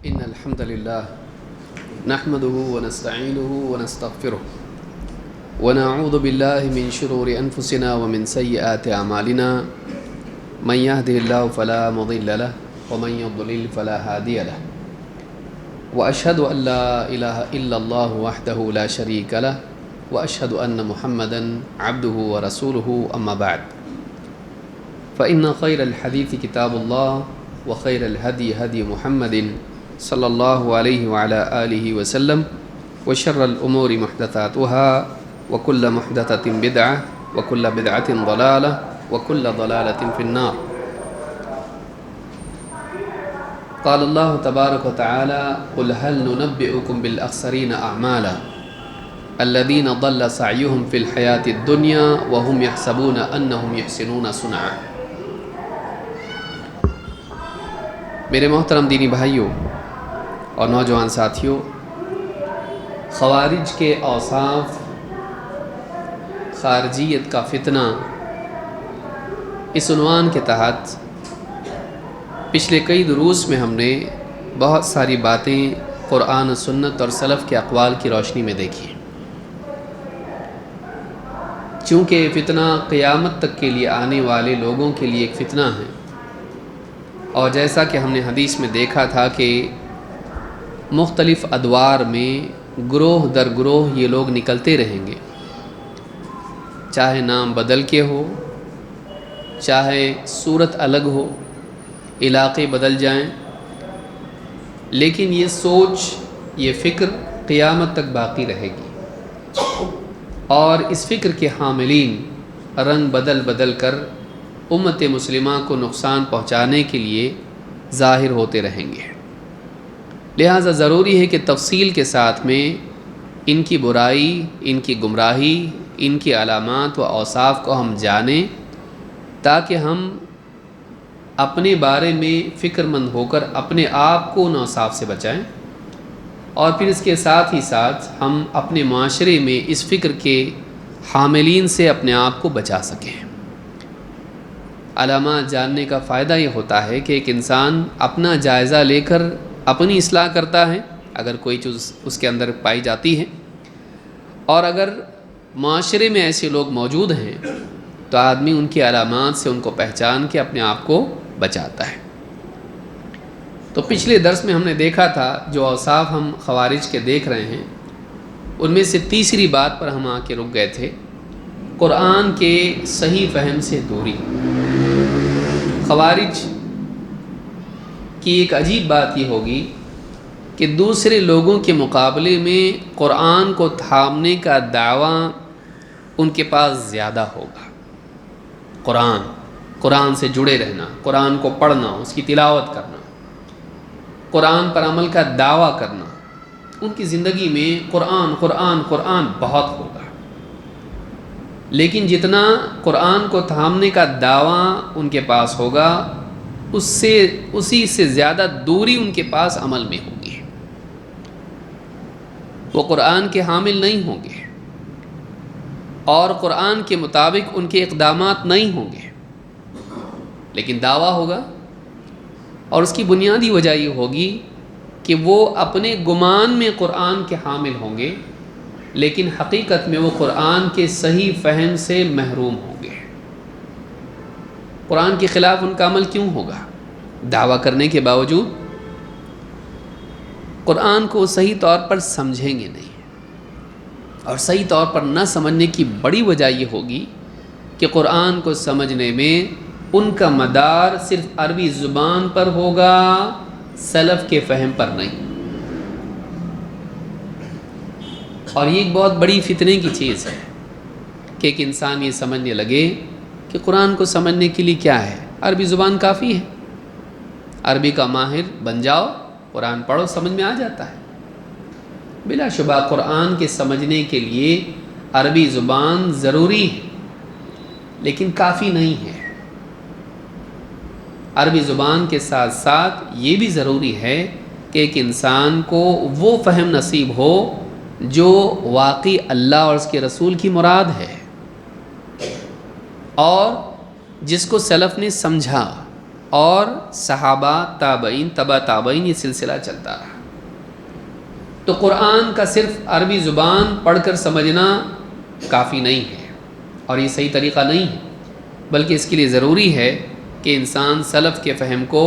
إن الحمد لله نحمده ونستعينه ونستغفره ونعوذ بالله من شرور أنفسنا ومن سيئات أعمالنا من يهده الله فلا مضل له ومن يضلل فلا هادي له وأشهد أن لا إله إلا الله وحده لا شريك له وأشهد أن محمدا عبده ورسوله أما بعد فإن خير الحديث كتاب الله وخير الهدي هدي محمد صلى الله عليه وعلى آله وسلم وشر الأمور محدثاتها وكل محدثة بدعة وكل بدعة ضلالة وكل ضلالة في النار. قال الله تبارك وتعالى قل هل ننبئكم بالأخسرين أعمالا الذين ضل سعيهم في الحياة الدنيا وهم يحسبون أنهم يحسنون صنعا. میرے محترم دینی بھائیوں اور نوجوان ساتھیوں، خوارج کے اوصاف، خارجیت کا فتنہ، اس عنوان کے تحت پچھلے کئی دروس میں ہم نے بہت ساری باتیں قرآن و سنت اور سلف کے اقوال کی روشنی میں دیکھی. چونکہ فتنہ قیامت تک کے لیے آنے والے لوگوں کے لیے ایک فتنہ ہے، اور جیسا کہ ہم نے حدیث میں دیکھا تھا کہ مختلف ادوار میں گروہ در گروہ یہ لوگ نکلتے رہیں گے، چاہے نام بدل کے ہو، چاہے صورت الگ ہو، علاقے بدل جائیں، لیکن یہ سوچ، یہ فکر قیامت تک باقی رہے گی، اور اس فکر کے حاملین رنگ بدل بدل کر امت مسلمہ کو نقصان پہنچانے کے لیے ظاہر ہوتے رہیں گے. لہٰذا ضروری ہے کہ تفصیل کے ساتھ میں ان کی برائی، ان کی گمراہی، ان کی علامات و اوصاف کو ہم جانیں، تاکہ ہم اپنے بارے میں فکر مند ہو کر اپنے آپ کو ان اوصاف سے بچائیں، اور پھر اس کے ساتھ ہی ساتھ ہم اپنے معاشرے میں اس فکر کے حاملین سے اپنے آپ کو بچا سکیں. علامات جاننے کا فائدہ یہ ہوتا ہے کہ ایک انسان اپنا جائزہ لے کر اپنی اصلاح کرتا ہے اگر کوئی چیز اس کے اندر پائی جاتی ہے، اور اگر معاشرے میں ایسے لوگ موجود ہیں تو آدمی ان کی علامات سے ان کو پہچان کے اپنے آپ کو بچاتا ہے. تو پچھلے درس میں ہم نے دیکھا تھا جو اوصاف ہم خوارج کے دیکھ رہے ہیں، ان میں سے تیسری بات پر ہم آ کے رک گئے تھے، قرآن کے صحیح فہم سے دوری. خوارج کی ایک عجیب بات یہ ہوگی کہ دوسرے لوگوں کے مقابلے میں قرآن کو تھامنے کا دعویٰ ان کے پاس زیادہ ہوگا. قرآن سے جڑے رہنا، قرآن کو پڑھنا، اس کی تلاوت کرنا، قرآن پر عمل کا دعویٰ کرنا، ان کی زندگی میں قرآن قرآن قرآن بہت ہوگا. لیکن جتنا قرآن کو تھامنے کا دعویٰ ان کے پاس ہوگا، اسی سے زیادہ دوری ان کے پاس عمل میں ہوگی. وہ قرآن کے حامل نہیں ہوں گے، اور قرآن کے مطابق ان کے اقدامات نہیں ہوں گے، لیکن دعویٰ ہوگا. اور اس کی بنیادی وجہ یہ ہوگی کہ وہ اپنے گمان میں قرآن کے حامل ہوں گے، لیکن حقیقت میں وہ قرآن کے صحیح فہم سے محروم ہوں گے. قرآن کے خلاف ان کا عمل کیوں ہوگا؟ دعویٰ کرنے کے باوجود قرآن کو صحیح طور پر سمجھیں گے نہیں، اور صحیح طور پر نہ سمجھنے کی بڑی وجہ یہ ہوگی کہ قرآن کو سمجھنے میں ان کا مدار صرف عربی زبان پر ہوگا، سلف کے فہم پر نہیں. اور یہ ایک بہت بڑی فتنے کی چیز ہے کہ ایک انسان یہ سمجھنے لگے کہ قرآن کو سمجھنے کے لیے کیا ہے، عربی زبان کافی ہے، عربی کا ماہر بن جاؤ، قرآن پڑھو، سمجھ میں آ جاتا ہے. بلا شبہ قرآن کے سمجھنے کے لیے عربی زبان ضروری ہے، لیکن کافی نہیں ہے. عربی زبان کے ساتھ ساتھ یہ بھی ضروری ہے کہ ایک انسان کو وہ فہم نصیب ہو جو واقعی اللہ اور اس کے رسول کی مراد ہے، اور جس کو سلف نے سمجھا، اور صحابہ، تابعین، تبع تابعین، یہ سلسلہ چلتا رہا۔ تو قرآن کا صرف عربی زبان پڑھ کر سمجھنا کافی نہیں ہے، اور یہ صحیح طریقہ نہیں ہے، بلکہ اس کے لیے ضروری ہے کہ انسان سلف کے فہم کو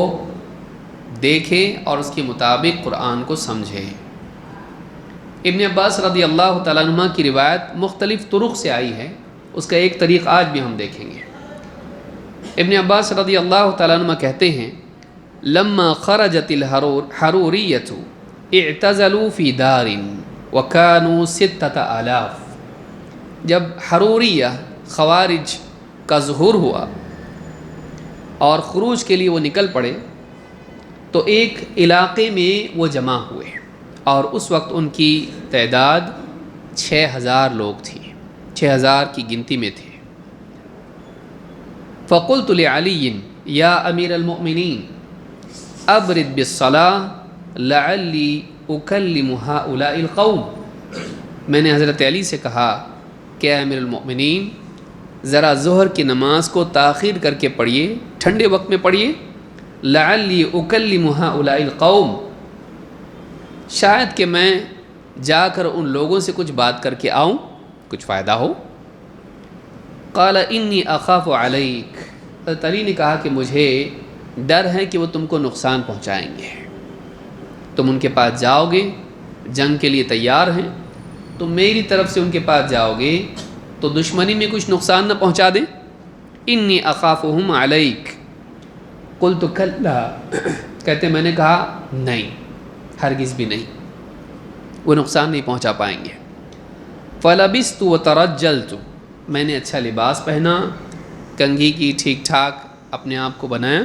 دیکھے اور اس کے مطابق قرآن کو سمجھے۔ ابن عباس رضی اللہ تعالیٰ عنہ کی روایت مختلف طرق سے آئی ہے، اس کا ایک طریق آج بھی ہم دیکھیں گے۔ ابن عباس رضی اللہ تعالیٰ عنہ کہتے ہیں لما خرجت الحروریۃ اعتزلوا فی دار وکانوا 6000۔ جب حروریہ خوارج کا ظہور ہوا اور خروج کے لیے وہ نکل پڑے تو ایک علاقے میں وہ جمع ہوئے، اور اس وقت ان کی تعداد 6000 لوگ تھی، 6000 کی گنتی میں تھے۔ فقلت لعلی یا امیر المؤمنین ابرد بالصلاة لعلی اکلم هؤلاء القوم۔ میں نے حضرت علی سے کہا کہ اے امیر المؤمنین، ذرا ظہر کی نماز کو تاخیر کر کے پڑھیے، ٹھنڈے وقت میں پڑھیے، لعلی اکلم هؤلاء القوم، شاید کہ میں جا کر ان لوگوں سے کچھ بات کر کے آؤں، کچھ فائدہ ہو۔ قال انی اخاف علیک، حضرت علی نے کہا کہ مجھے ڈر ہے کہ وہ تم کو نقصان پہنچائیں گے، تم ان کے پاس جاؤ گے، جنگ کے لیے تیار ہیں، تم میری طرف سے ان کے پاس جاؤ گے تو دشمنی میں کچھ نقصان نہ پہنچا دیں۔ انی اخافہم علیک، قلت کلا، کہتے میں نے کہا نہیں، ہرگز بھی نہیں، وہ نقصان نہیں پہنچا پائیں گے۔ فلبست وترجلت، میں نے اچھا لباس پہنا، کنگھی کی ٹھیک ٹھاک اپنے آپ کو بنایا۔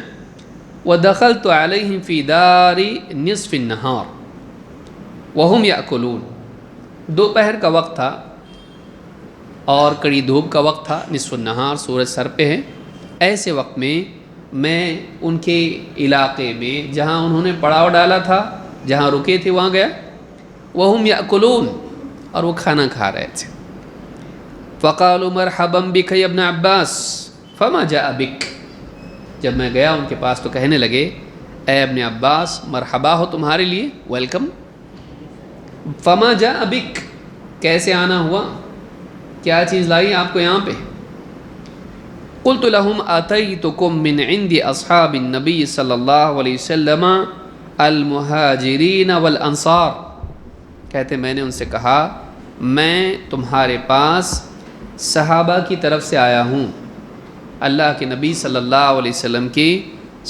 ودخلت علیہم فی دار نصف النہار وہم یأکلون، دوپہر کا وقت تھا اور کڑی دھوپ کا وقت تھا، نصف النہار، سورج سر پہ ہے۔ ایسے وقت میں ان کے علاقے میں جہاں انہوں نے پڑاؤ ڈالا تھا، جہاں رکے تھے، وہاں گیا۔ وہم یأکلون، اور وہ کھانا کھا رہے تھے۔ فقالوا مرحبا بک یا ابن عباس فما جاء بک، جب میں گیا ان کے پاس تو کہنے لگے اے ابن عباس، مرحبا ہو تمہارے لیے، ویلکم۔ فما جاء بک، کیسے آنا ہوا، کیا چیز لائی آپ کو یہاں پہ؟ قلت لهم اتیتکم من عند اصحاب النبی صلی اللہ علیہ وسلم المہاجرین والانصار، کہتے میں نے ان سے کہا میں تمہارے پاس صحابہ کی طرف سے آیا ہوں، اللہ کے نبی صلی اللہ علیہ وسلم کے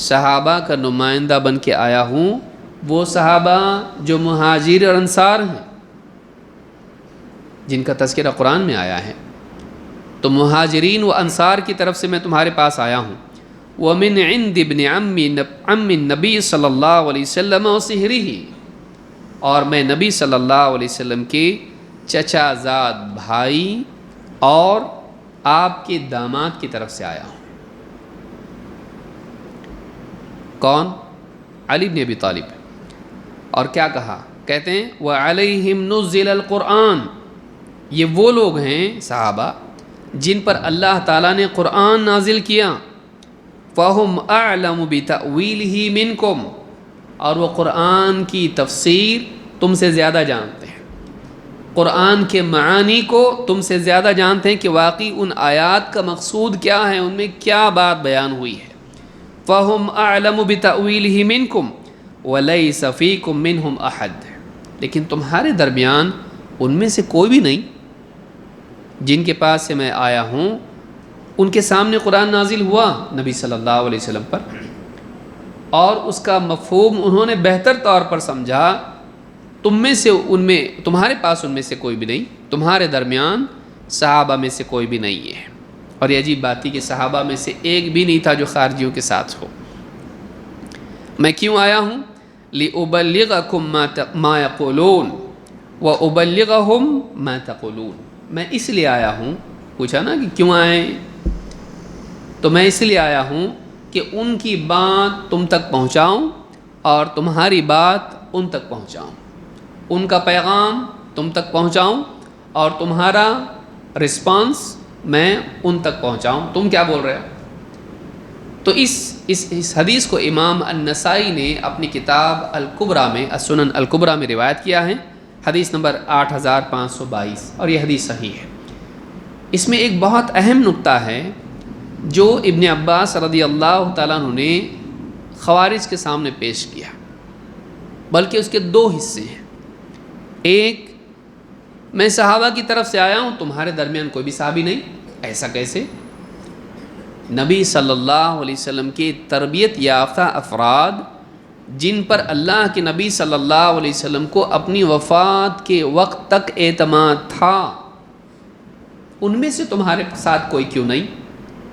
صحابہ کا نمائندہ بن کے آیا ہوں، وہ صحابہ جو مہاجر اور انصار ہیں، جن کا تذکرہ قرآن میں آیا ہے۔ تو مہاجرین و انصار کی طرف سے میں تمہارے پاس آیا ہوں۔ وَمِنْ عِنْدِ ابْنِ عَمِّ النَّبِيِّ صلی اللہ علیہ وسلم وَصِهْرِهِ، اور میں نبی صلی اللہ علیہ وسلم کے چچا زاد بھائی اور آپ کے داماد کی طرف سے آیا ہوں۔ کون؟ علی بن ابی طالب۔ اور کیا کہا؟ کہتے ہیں وَعَلَيْهِمْ نُزِّلَ الْقُرْآنِ، یہ وہ لوگ ہیں صحابہ جن پر اللہ تعالیٰ نے قرآن نازل کیا۔ فَهُمْ أَعْلَمُ بِتَأْوِيلِهِ مِنْكُمْ، اور وہ قرآن کی تفسیر تم سے زیادہ جانتے ہیں، قرآن کے معانی کو تم سے زیادہ جانتے ہیں کہ واقعی ان آیات کا مقصود کیا ہے، ان میں کیا بات بیان ہوئی ہے۔ فَهُمْ أَعْلَمُ بِتَأْوِيلِهِ مِنْكُمْ وَلَيْسَ فِيكُمْ مِنْهُمْ أَحَدٌ، لیکن تمہارے درمیان ان میں سے کوئی بھی نہیں، جن کے پاس سے میں آیا ہوں ان کے سامنے قرآن نازل ہوا نبی صلی اللہ علیہ وسلم پر، اور اس کا مفہوم انہوں نے بہتر طور پر سمجھا، تم میں سے ان میں، تمہارے پاس ان میں سے کوئی بھی نہیں، تمہارے درمیان صحابہ میں سے کوئی بھی نہیں ہے۔ اور یہ عجیب بات تھی کہ صحابہ میں سے ایک بھی نہیں تھا جو خارجیوں کے ساتھ ہو۔ میں کیوں آیا ہوں؟ لِأُبَلِّغَكُمْ مَا يَقُولُونَ وَأُبَلِّغَهُمْ مَا تَقُولُونَ، میں اس لیے آیا ہوں، پوچھا نا کہ کیوں آئے، تو میں اس لیے آیا ہوں کہ ان کی بات تم تک پہنچاؤں اور تمہاری بات ان تک پہنچاؤں، ان کا پیغام تم تک پہنچاؤں اور تمہارا رسپانس میں ان تک پہنچاؤں۔ تم کیا بول رہے ہو؟ تو اس حدیث کو امام النسائی نے اپنی کتاب الکبریٰ میں السنن الکبریٰ میں روایت کیا ہے، حدیث نمبر 8522، اور یہ حدیث صحیح ہے۔ اس میں ایک بہت اہم نقطہ ہے جو ابن عباس رضی اللہ تعالیٰ عنہ نے خوارج کے سامنے پیش کیا، بلکہ اس کے دو حصے ہیں۔ ایک، میں صحابہ کی طرف سے آیا ہوں، تمہارے درمیان کوئی بھی صحابی نہیں، ایسا کیسے؟ نبی صلی اللہ علیہ وسلم کے تربیت یافتہ افراد جن پر اللہ کے نبی صلی اللہ علیہ وسلم کو اپنی وفات کے وقت تک اعتماد تھا، ان میں سے تمہارے ساتھ کوئی کیوں نہیں؟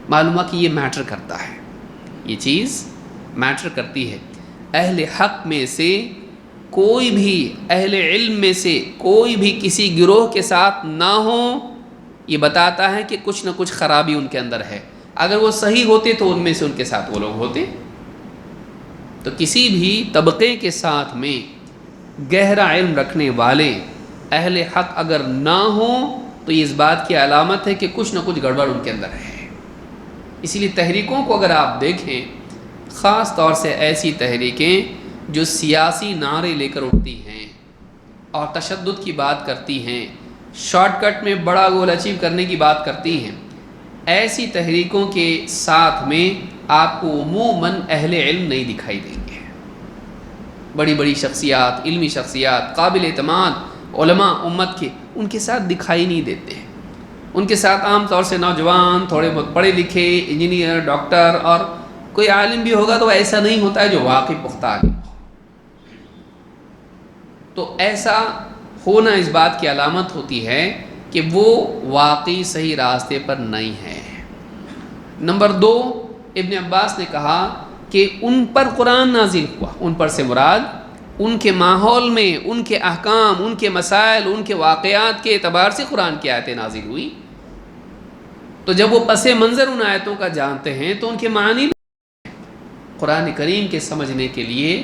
معلوم ہے کہ یہ میٹر کرتا ہے، یہ چیز میٹر کرتی ہے۔ اہل حق میں سے کوئی بھی، اہل علم میں سے کوئی بھی کسی گروہ کے ساتھ نہ ہو، یہ بتاتا ہے کہ کچھ نہ کچھ خرابی ان کے اندر ہے۔ اگر وہ صحیح ہوتے تو ان میں سے ان کے ساتھ وہ لوگ ہوتے۔ تو کسی بھی طبقے کے ساتھ میں گہرا علم رکھنے والے اہل حق اگر نہ ہوں تو یہ اس بات کی علامت ہے کہ کچھ نہ کچھ گڑبڑ ان کے اندر ہے۔ اسی لیے تحریکوں کو اگر آپ دیکھیں، خاص طور سے ایسی تحریکیں جو سیاسی نعرے لے کر اٹھتی ہیں اور تشدد کی بات کرتی ہیں، شارٹ کٹ میں بڑا گول اچیو کرنے کی بات کرتی ہیں، ایسی تحریکوں کے ساتھ میں آپ کو عموماً اہل علم نہیں دکھائی دیں گے۔ بڑی بڑی شخصیات، علمی شخصیات، قابل اعتماد علماء امت کے، ان کے ساتھ دکھائی نہیں دیتے۔ ان کے ساتھ عام طور سے نوجوان، تھوڑے بہت پڑھے لکھے، انجینئر، ڈاکٹر، اور کوئی عالم بھی ہوگا تو ایسا نہیں ہوتا ہے جو واقعی پختہ عالم ہو۔ تو ایسا ہونا اس بات کی علامت ہوتی ہے کہ وہ واقعی صحیح راستے پر نہیں ہے۔ نمبر دو، ابن عباس نے کہا کہ ان پر قرآن نازل ہوا، ان پر سے مراد ان کے ماحول میں، ان کے احکام، ان کے مسائل، ان کے واقعات کے اعتبار سے قرآن کی آیتیں نازل ہوئی۔ تو جب وہ پس منظر ان آیتوں کا جانتے ہیں تو ان کے معنی قرآن کریم کے سمجھنے کے لیے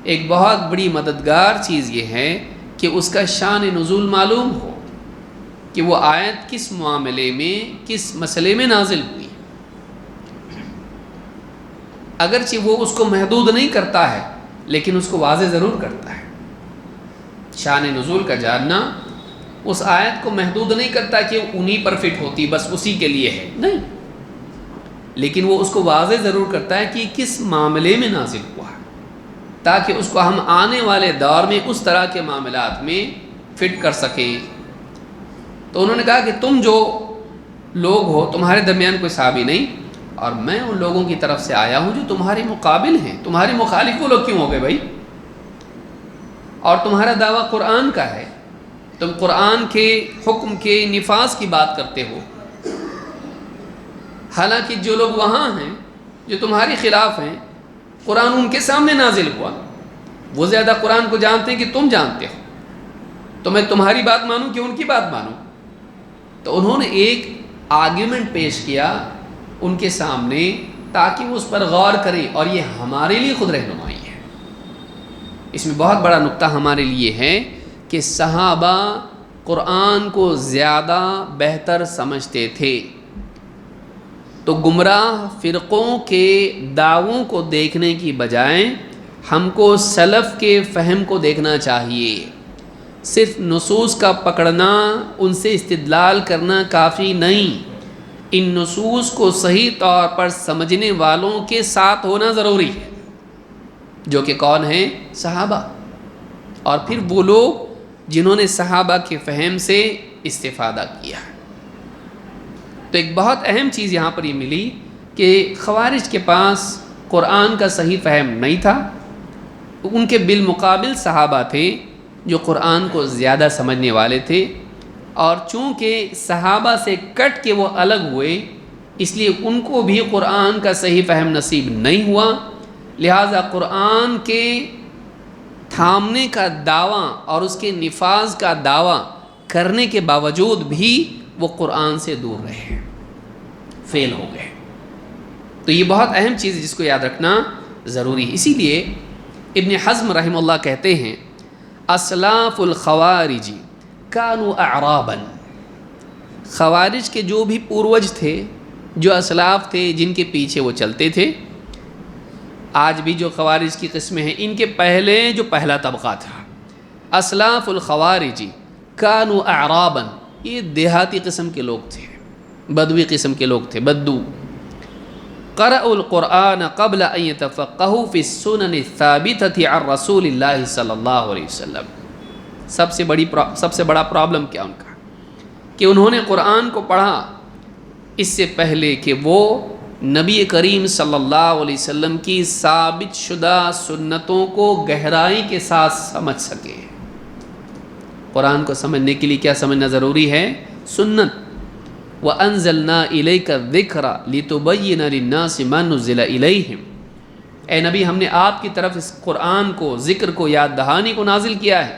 ایک بہت بڑی مددگار چیز یہ ہے کہ اس کا شان نزول معلوم ہو، کہ وہ آیت کس معاملے میں، کس مسئلے میں نازل ہوئی۔ اگرچہ وہ اس کو محدود نہیں کرتا ہے لیکن اس کو واضح ضرور کرتا ہے۔ شان نزول کا جاننا اس آیت کو محدود نہیں کرتا کہ انہی پر فٹ ہوتی، بس اسی کے لیے ہے، نہیں، لیکن وہ اس کو واضح ضرور کرتا ہے کہ کس معاملے میں نازل ہوا ہے، تاکہ اس کو ہم آنے والے دور میں اس طرح کے معاملات میں فٹ کر سکیں۔ تو انہوں نے کہا کہ تم جو لوگ ہو، تمہارے درمیان کوئی صحابی نہیں، اور میں ان لوگوں کی طرف سے آیا ہوں جو تمہارے مقابل ہیں، تمہارے مخالف وہ لوگ کیوں ہو گئے بھائی؟ اور تمہارا دعویٰ قرآن کا ہے، تم قرآن کے حکم کے نفاذ کی بات کرتے ہو، حالانکہ جو لوگ وہاں ہیں جو تمہارے خلاف ہیں، قرآن ان کے سامنے نازل ہوا، وہ زیادہ قرآن کو جانتے ہیں کہ تم جانتے ہو، تو میں تمہاری بات مانوں کہ ان کی بات مانوں؟ تو انہوں نے ایک آرگیومنٹ پیش کیا ان کے سامنے تاکہ وہ اس پر غور کریں، اور یہ ہمارے لیے خود رہنمائی ہے۔ اس میں بہت بڑا نقطہ ہمارے لیے ہے کہ صحابہ قرآن کو زیادہ بہتر سمجھتے تھے، تو گمراہ فرقوں کے دعووں کو دیکھنے کی بجائے ہم کو سلف کے فہم کو دیکھنا چاہیے۔ صرف نصوص کا پکڑنا، ان سے استدلال کرنا کافی نہیں، ان نصوص کو صحیح طور پر سمجھنے والوں کے ساتھ ہونا ضروری ہے، جو کہ کون ہیں؟ صحابہ، اور پھر وہ لوگ جنہوں نے صحابہ کے فہم سے استفادہ کیا۔ تو ایک بہت اہم چیز یہاں پر یہ ملی کہ خوارج کے پاس قرآن کا صحیح فہم نہیں تھا، ان کے بالمقابل صحابہ تھے جو قرآن کو زیادہ سمجھنے والے تھے، اور چونکہ صحابہ سے کٹ کے وہ الگ ہوئے اس لیے ان کو بھی قرآن کا صحیح فہم نصیب نہیں ہوا، لہٰذا قرآن کے تھامنے کا دعویٰ اور اس کے نفاذ کا دعویٰ کرنے کے باوجود بھی وہ قرآن سے دور رہے، فیل ہو گئے۔ تو یہ بہت اہم چیز ہے جس کو یاد رکھنا ضروری ہے۔ اسی لیے ابن حزم رحمہ اللہ کہتے ہیں اسلاف الخوارج کانوا اعرابا، خوارج کے جو بھی پوروج تھے جو اسلاف تھے جن کے پیچھے وہ چلتے تھے. آج بھی جو خوارج کی قسمیں ہیں ان کے پہلے جو پہلا طبقہ تھا اسلاف الخوارجی کانوا اعرابا، یہ دیہاتی قسم کے لوگ تھے، بدوی قسم کے لوگ تھے، بدو. قرأوا القرآن قبل ان يتفقهوا في السنن الثابتة عن رسول اللہ صلی اللہ علیہ وسلم. سب سے بڑا پرابلم کیا ان کا کہ انہوں نے قرآن کو پڑھا اس سے پہلے کہ وہ نبی کریم صلی اللہ علیہ وسلم کی ثابت شدہ سنتوں کو گہرائی کے ساتھ سمجھ سکے. قرآن کو سمجھنے کے لیے کیا سمجھنا ضروری ہے؟ سنت. وَأَنزَلْنَا إِلَيْكَ الذِّكْرَ لِتُبَيِّنَ لِلنَّاسِ مَا نُزِّلَ إِلَيْهِمْ. اے نبی ہم نے آپ کی طرف اس قرآن کو، ذکر کو، یاد دہانی کو نازل کیا ہے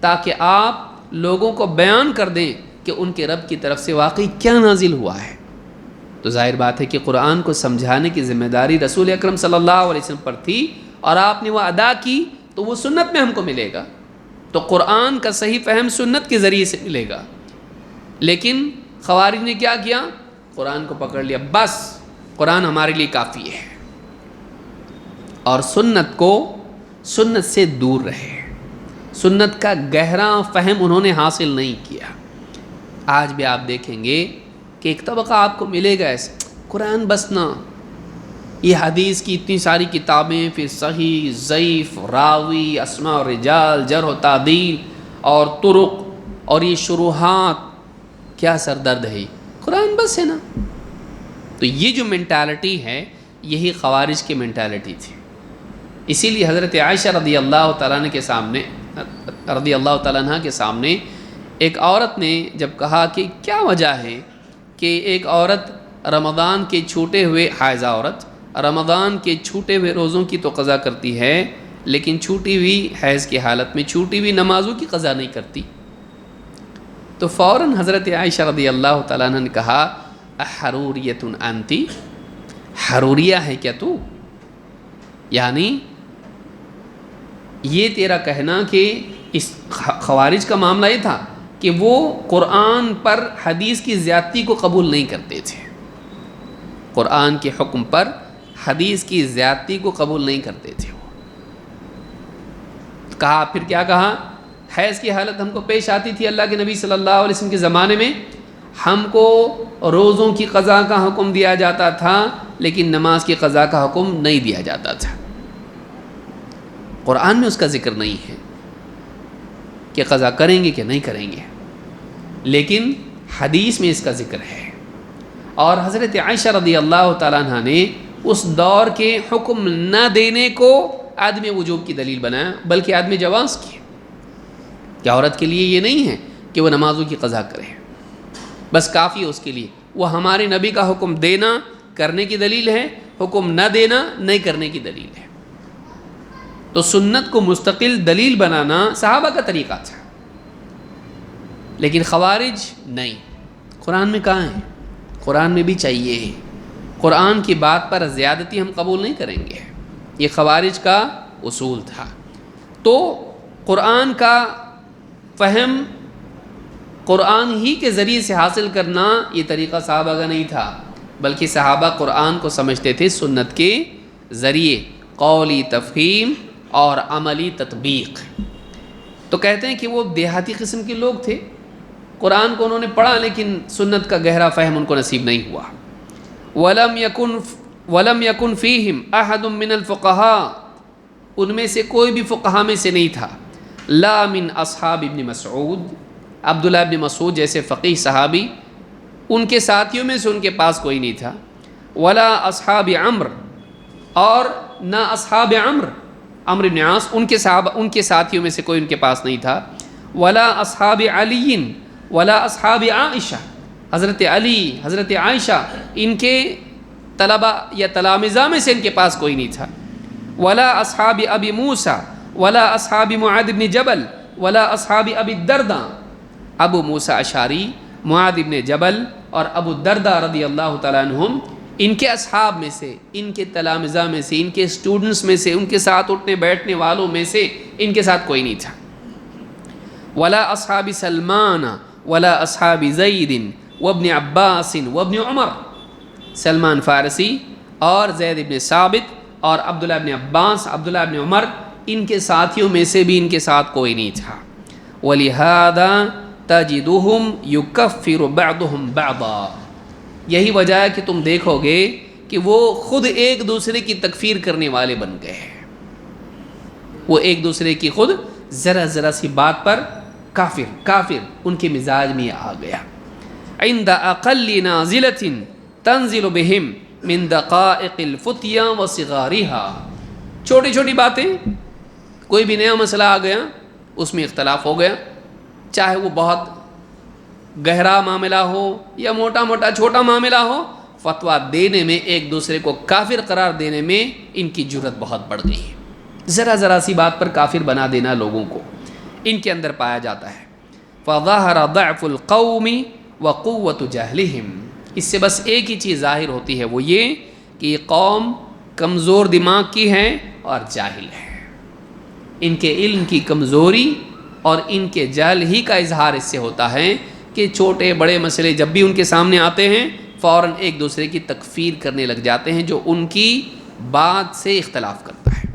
تاکہ آپ لوگوں کو بیان کر دیں کہ ان کے رب کی طرف سے واقعی کیا نازل ہوا ہے. تو ظاہر بات ہے کہ قرآن کو سمجھانے کی ذمہ داری رسول اکرم صلی اللہ علیہ وسلم پر تھی اور آپ نے وہ ادا کی تو وہ سنت میں ہم کو ملے گا. تو قرآن کا صحیح فہم سنت کے ذریعے سے ملے گا. لیکن خوارج نے کیا کیا؟ قرآن کو پکڑ لیا، بس قرآن ہمارے لیے کافی ہے، اور سنت سے دور رہے. سنت کا گہرا فہم انہوں نے حاصل نہیں کیا. آج بھی آپ دیکھیں گے کہ ایک طبقہ آپ کو ملے گا ایسے، قرآن بس نہ، یہ حدیث کی اتنی ساری کتابیں، پھر صحیح، ضعیف، راوی، اسماء و رجال، جرح و تعدیل اور طرق، اور یہ شروحات، کیا سردرد ہے، قرآن بس ہے نا. تو یہ جو مینٹالٹی ہے یہی خوارج کی مینٹالٹی تھی. اسی لیے حضرت عائشہ رضی اللہ تعالیٰ عنہ کے سامنے ایک عورت نے جب کہا کہ کیا وجہ ہے کہ ایک عورت رمضان کے چھوٹے ہوئے، حائضہ عورت رمضان کے چھوٹے ہوئے روزوں کی تو قضا کرتی ہے لیکن چھوٹی ہوئی حیض کی حالت میں چھوٹی ہوئی نمازوں کی قضا نہیں کرتی. تو فوراً حضرت عائشہ رضی اللہ تعالیٰ عنہ نے کہا احروریۃ انتی، حروریہ ہے کیا تو؟ یعنی یہ تیرا کہنا کہ اس خوارج کا معاملہ یہ تھا کہ وہ قرآن پر حدیث کی زیادتی کو قبول نہیں کرتے تھے. قرآن کے حکم پر حدیث کی زیادتی کو قبول نہیں کرتے تھے. کہا، پھر کیا کہا؟ حیض کی حالت ہم کو پیش آتی تھی اللہ کے نبی صلی اللہ علیہ وسلم کے زمانے میں، ہم کو روزوں کی قضا کا حکم دیا جاتا تھا لیکن نماز کی قضا کا حکم نہیں دیا جاتا تھا. قرآن میں اس کا ذکر نہیں ہے کہ قضا کریں گے کہ نہیں کریں گے، لیکن حدیث میں اس کا ذکر ہے. اور حضرت عائشہ رضی اللہ تعالیٰ عنہ نے اس دور کے حکم نہ دینے کو عدم وجوب کی دلیل بنایا، بلکہ عدم جواز کی، کہ عورت کے لیے یہ نہیں ہے کہ وہ نمازوں کی قضا کرے، بس کافی ہے اس کے لیے وہ ہمارے نبی کا حکم دینا کرنے کی دلیل ہے، حکم نہ دینا نہیں کرنے کی دلیل ہے. تو سنت کو مستقل دلیل بنانا صحابہ کا طریقہ تھا، لیکن خوارج نہیں. قرآن میں کہاں ہے؟ قرآن میں بھی چاہیے. قرآن کی بات پر زیادتی ہم قبول نہیں کریں گے، یہ خوارج کا اصول تھا. تو قرآن کا فہم قرآن ہی کے ذریعے سے حاصل کرنا یہ طریقہ صحابہ کا نہیں تھا، بلکہ صحابہ قرآن کو سمجھتے تھے سنت کے ذریعے، قولی تفہیم اور عملی تطبیق. تو کہتے ہیں کہ وہ دیہاتی قسم کے لوگ تھے، قرآن کو انہوں نے پڑھا لیکن سنت کا گہرا فہم ان کو نصیب نہیں ہوا. وَلَمْ يَكُنْ فِيهِمْ أَحَدٌ مِّنَ الْفُقَهَاءِ، ان میں سے کوئی بھی فقہا میں سے نہیں تھا. لا من اصحاب ابن مسعود، عبداللہ ابن مسعود جیسے فقیہ صحابی ان کے ساتھیوں میں سے ان کے پاس کوئی نہیں تھا. ولا اصحاب عمرو، اور نہ اصحاب عمرو بن عاص ان کے ساتھیوں میں سے کوئی ان کے پاس نہیں تھا. ولا اصحاب علی ولا اصحاب عائشہ، حضرت علی، حضرت عائشہ ان کے طلبہ یا تلامذہ میں سے ان کے پاس کوئی نہیں تھا. ولا اصحاب ابی موسیٰ ولا اصحاب معاذ بن جبل ولا اصحاب ابی الدرداء، ابو موسیٰ اشعری، معاذ بن جبل اور ابو الدرداء رضی اللہ تعالیٰ عنہم، ان کے اصحاب میں سے، ان کے تلامذہ میں سے، ان کے اسٹوڈنٹس میں سے، ان کے ساتھ اٹھنے بیٹھنے والوں میں سے ان کے ساتھ کوئی نہیں تھا. ولا اصحاب سلمان ولا اصحاب زید وابن عباس وابن عمر، سلمان فارسی اور زید ابن ثابت اور عبداللہ ابن عباس، عبداللہ ابن عمر، ان کے ساتھیوں میں سے بھی ان کے ساتھ کوئی نہیں تھا۔ وَلِهَذَا تَجِدُهُمْ يُكَفِّرُ بَعْضُهُمْ بَعْضًا، یہی وجہ ہے کہ تم دیکھو گے کہ وہ خود ایک دوسرے کی تکفیر کرنے والے بن گئے ہیں۔ وہ ایک دوسرے کی خود ذرا ذرا سی بات پر کافر کافر ان کے مزاج میں آ گیا۔ عند اقل نازلۃ تنزل بہم من دقائق الفتیا وصغارها، چھوٹی چھوٹی باتیں، کوئی بھی نیا مسئلہ آ گیا اس میں اختلاف ہو گیا، چاہے وہ بہت گہرا معاملہ ہو یا موٹا موٹا چھوٹا معاملہ ہو، فتویٰ دینے میں ایک دوسرے کو کافر قرار دینے میں ان کی جرت بہت بڑھ گئی ہے۔ ذرا ذرا سی بات پر کافر بنا دینا لوگوں کو ان کے اندر پایا جاتا ہے۔ فظہر ضعف القوم وقوت جہلہم، اس سے بس ایک ہی چیز ظاہر ہوتی ہے، وہ یہ کہ یہ قوم کمزور دماغ کی ہے اور جاہل ہے۔ ان کے علم کی کمزوری اور ان کے جہل ہی کا اظہار اس سے ہوتا ہے کہ چھوٹے بڑے مسئلے جب بھی ان کے سامنے آتے ہیں فوراً ایک دوسرے کی تکفیر کرنے لگ جاتے ہیں جو ان کی بات سے اختلاف کرتا ہے۔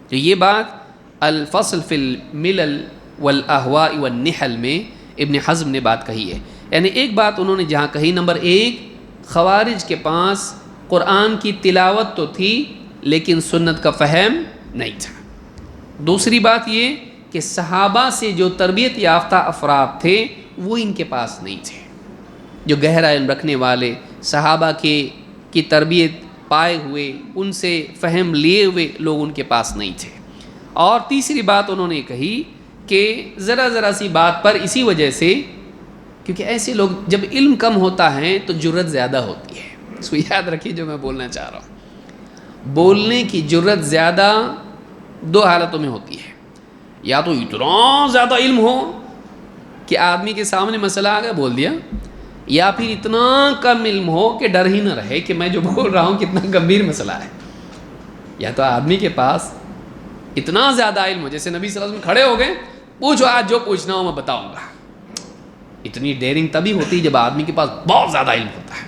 تو یہ بات الفصل فی الملل والاہواء والنحل میں ابن حزم نے بات کہی ہے، یعنی ایک بات انہوں نے جہاں کہی، نمبر ایک، خوارج کے پاس قرآن کی تلاوت تو تھی لیکن سنت کا فہم نہیں تھا۔ دوسری بات یہ کہ صحابہ سے جو تربیت یافتہ افراد تھے وہ ان کے پاس نہیں تھے، جو گہرا علم رکھنے والے صحابہ کی تربیت پائے ہوئے، ان سے فہم لیے ہوئے لوگ ان کے پاس نہیں تھے۔ اور تیسری بات انہوں نے کہی کہ ذرا ذرا سی بات پر اسی وجہ سے، کیونکہ ایسے لوگ جب علم کم ہوتا ہے تو جرت زیادہ ہوتی ہے۔ اس کو یاد رکھیے جو میں بولنا چاہ رہا ہوں، بولنے کی جرت زیادہ دو حالتوں میں ہوتی ہے، یا تو اتنا زیادہ علم ہو کہ آدمی کے سامنے مسئلہ آ گیا بول دیا، یا پھر اتنا کم علم ہو کہ ڈر ہی نہ رہے کہ میں جو بول رہا ہوں کتنا گمبھیر مسئلہ ہے۔ یا تو آدمی کے پاس اتنا زیادہ علم ہو، جیسے نبی صلی اللہ علیہ وسلم کھڑے ہو گئے، پوچھو آج جو پوچھنا ہو میں بتاؤں گا۔ اتنی ڈیرنگ تبھی ہوتی ہے جب آدمی کے پاس بہت زیادہ علم ہوتا ہے،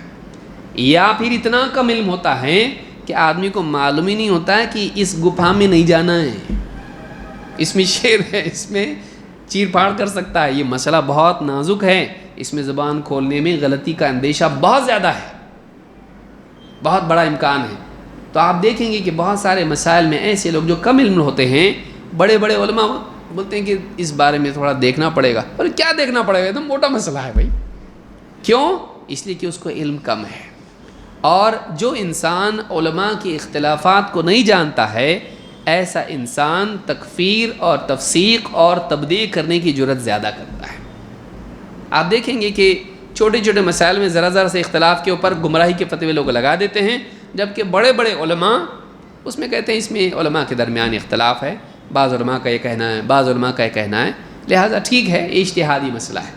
یا پھر اتنا کم علم ہوتا ہے کہ آدمی کو معلوم ہی نہیں ہوتا ہے کہ اس گپھا میں نہیں جانا ہے، اس میں شیر ہے، اس میں چیر پھاڑ کر سکتا ہے، یہ مسئلہ بہت نازک ہے، اس میں زبان کھولنے میں غلطی کا اندیشہ بہت زیادہ ہے، بہت بڑا امکان ہے۔ تو آپ دیکھیں گے کہ بہت سارے مسائل میں ایسے لوگ جو کم علم ہوتے ہیں، بڑے بڑے علماء بولتے ہیں کہ اس بارے میں تھوڑا دیکھنا پڑے گا، اور کیا دیکھنا پڑے گا، ایک دم موٹا مسئلہ ہے بھائی۔ کیوں؟ اس لیے کہ اس کو علم کم ہے۔ اور جو انسان علماء کی اختلافات کو نہیں جانتا ہے، ایسا انسان تکفیر اور تفسیق اور تبدیع کرنے کی جرت زیادہ کرتا ہے۔ آپ دیکھیں گے کہ چھوٹے چھوٹے مسائل میں ذرا ذرا سے اختلاف کے اوپر گمراہی کے فتوے لوگ لگا دیتے ہیں، جبکہ بڑے بڑے علماء اس میں کہتے ہیں اس میں علماء کے درمیان اختلاف ہے، بعض علماء کا یہ کہنا ہے، بعض علماء کا یہ کہنا ہے، لہٰذا ٹھیک ہے یہ اجتہادی مسئلہ ہے۔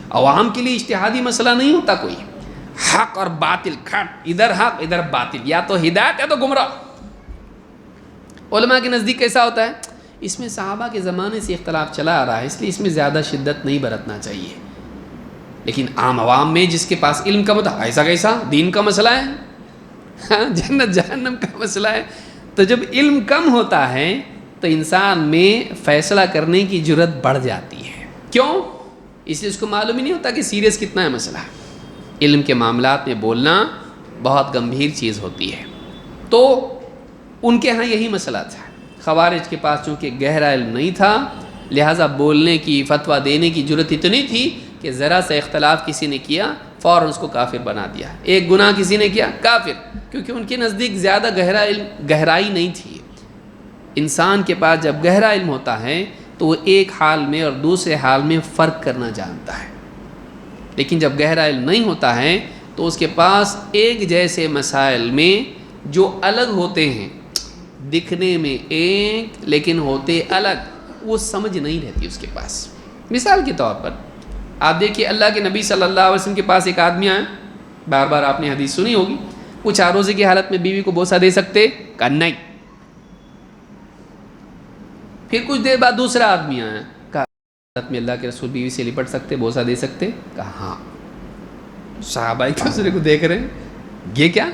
عوام کے لیے اجتہادی مسئلہ نہیں ہوتا کوئی، حق اور باطل کھٹ، ادھر حق ادھر باطل، یا تو ہدایت یا تو گمراہ۔ علماء کے نزدیک کیسا ہوتا ہے؟ اس میں صحابہ کے زمانے سے اختلاف چلا آ رہا ہے، اس لیے اس میں زیادہ شدت نہیں برتنا چاہیے۔ لیکن عام عوام میں جس کے پاس علم کم ہوتا ہے، ایسا کیسا دین کا مسئلہ ہے، جنت جہنم کا مسئلہ ہے۔ تو جب علم کم ہوتا ہے تو انسان میں فیصلہ کرنے کی جرت بڑھ جاتی ہے۔ کیوں؟ اس لیے اس کو معلوم ہی نہیں ہوتا کہ سیریس کتنا ہے مسئلہ۔ علم کے معاملات میں بولنا بہت گمبھیر چیز ہوتی ہے۔ تو ان کے ہاں یہی مسئلہ تھا، خوارج کے پاس چونکہ گہرا علم نہیں تھا، لہٰذا بولنے کی، فتویٰ دینے کی جرت اتنی تھی کہ ذرا سا اختلاف کسی نے کیا فوراً اس کو کافر بنا دیا، ایک گناہ کسی نے کیا کافر، کیونکہ ان کے نزدیک زیادہ گہرائی نہیں تھی۔ انسان کے پاس جب گہرا علم ہوتا ہے تو وہ ایک حال میں اور دوسرے حال میں فرق کرنا جانتا ہے، لیکن جب گہرا علم نہیں ہوتا ہے تو اس کے پاس ایک جیسے مسائل میں جو الگ ہوتے ہیں، دکھنے میں ایک لیکن ہوتے الگ، وہ سمجھ نہیں رہتی اس کے پاس۔ مثال کے طور پر آپ دیکھیے اللہ کے نبی صلی اللہ علیہ وسلم کے پاس ایک آدمی آیا، بار بار آپ نے حدیث سنی ہوگی، پوچھا روزے کی حالت میں بیوی کو بوسہ دے سکتے؟ کہا نہیں۔ پھر کچھ دیر بعد دوسرا آدمی آیا، کہا حالت میں اللہ کے رسول بیوی سے لپٹ سکتے، بوسہ دے سکتے؟ کہا ہاں۔ صحابہ ایک دوسرے کو دیکھ رہے ہیں، یہ کیا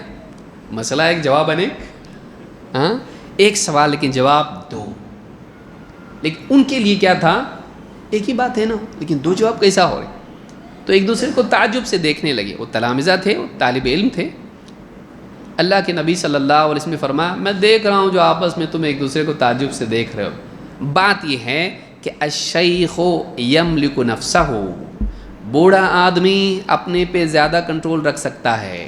مسئلہ؟ ایک جواب انیک، ہاں ایک سوال لیکن جواب دو. لیکن ان کے لیے کیا تھا؟ ایک ہی بات ہے نا، لیکن دو جواب کیسا ہو رہے؟ تو ایک دوسرے کو تعجب سے دیکھنے لگے. وہ تلامذہ تھے، وہ طالب علم تھے. اللہ کے نبی صلی اللہ علیہ وسلم نے فرمایا میں دیکھ رہا ہوں جو آپس میں تم ایک دوسرے کو تعجب سے دیکھ رہے ہو. بات یہ ہے کہ الشیخ یملک نفسہ، بوڑھا آدمی اپنے پہ زیادہ کنٹرول رکھ سکتا ہے.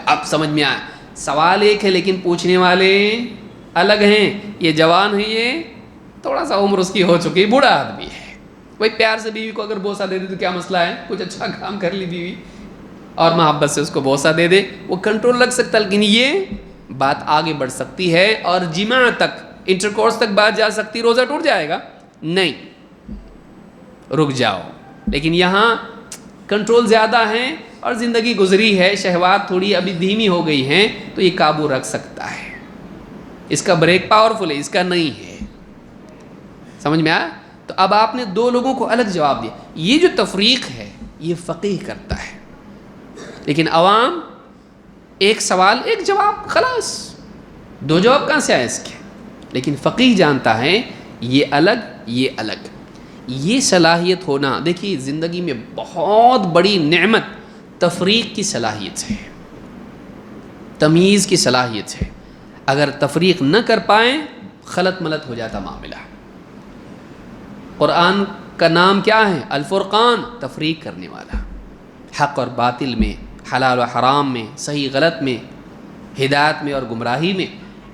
اب سمجھ میں آیا، سوال ایک ہے لیکن پوچھنے والے الگ ہیں. یہ جوان ہے، یہ تھوڑا سا عمر اس کی ہو چکی، بوڑھا آدمی ہے. وہی پیار سے بیوی کو اگر بوسہ دے دے تو کیا مسئلہ ہے؟ کچھ اچھا کام کر لی بیوی اور محبت سے اس کو بوسہ دے دے، وہ کنٹرول رکھ سکتا. لیکن یہ بات آگے بڑھ سکتی ہے اور جماع تک، انٹرکورس تک بات جا سکتی. روزہ ٹوٹ جائے گا؟ نہیں، رک جاؤ. لیکن یہاں کنٹرول زیادہ ہے اور زندگی گزری ہے، شہوات تھوڑی ابھی دھیمی ہو گئی ہیں، تو یہ قابو رکھ سکتا ہے. اس کا بریک پاورفل ہے، اس کا نہیں ہے. سمجھ میں آیا؟ تو اب آپ نے دو لوگوں کو الگ جواب دیا. یہ جو تفریق ہے یہ فقیہ کرتا ہے، لیکن عوام ایک سوال ایک جواب، خلاص دو جواب کہاں سے آئے اس کے؟ لیکن فقیہ جانتا ہے یہ الگ یہ الگ. یہ صلاحیت ہونا، دیکھیے زندگی میں بہت بڑی نعمت تفریق کی صلاحیت ہے، تمیز کی صلاحیت ہے. اگر تفریق نہ کر پائیں خلط ملط ہو جاتا معاملہ. قرآن کا نام کیا ہے؟ الفرقان، تفریق کرنے والا. حق اور باطل میں، حلال و حرام میں، صحیح غلط میں، ہدایت میں اور گمراہی میں،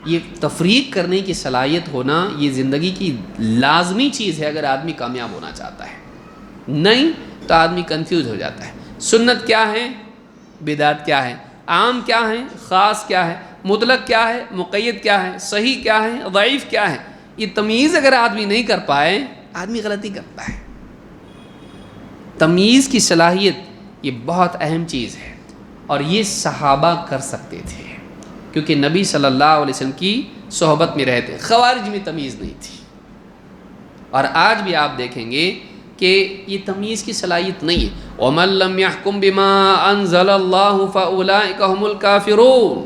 یہ تفریق کرنے کی صلاحیت ہونا یہ زندگی کی لازمی چیز ہے اگر آدمی کامیاب ہونا چاہتا ہے. نہیں تو آدمی کنفیوز ہو جاتا ہے. سنت کیا ہے؟ بدعت کیا ہے؟ عام کیا ہے؟ خاص کیا ہے؟ مطلق کیا ہے؟ مقید کیا ہے؟ صحیح کیا ہے؟ ضعیف کیا ہے؟ یہ تمیز اگر آدمی نہیں کر پائے آدمی غلطی کرتا ہے. تمیز کی صلاحیت یہ بہت اہم چیز ہے، اور یہ صحابہ کر سکتے تھے کیونکہ نبی صلی اللہ علیہ وسلم کی صحبت میں رہتے. خوارج میں تمیز نہیں تھی، اور آج بھی آپ دیکھیں گے کہ یہ تمیز کی صلاحیت نہیں ہے. وَمَن لَّمْ يَحْكُم بِمَا أَنزَلَ اللَّهُ فَأُولَٰئِكَ هُمُ الْكَافِرُونَ.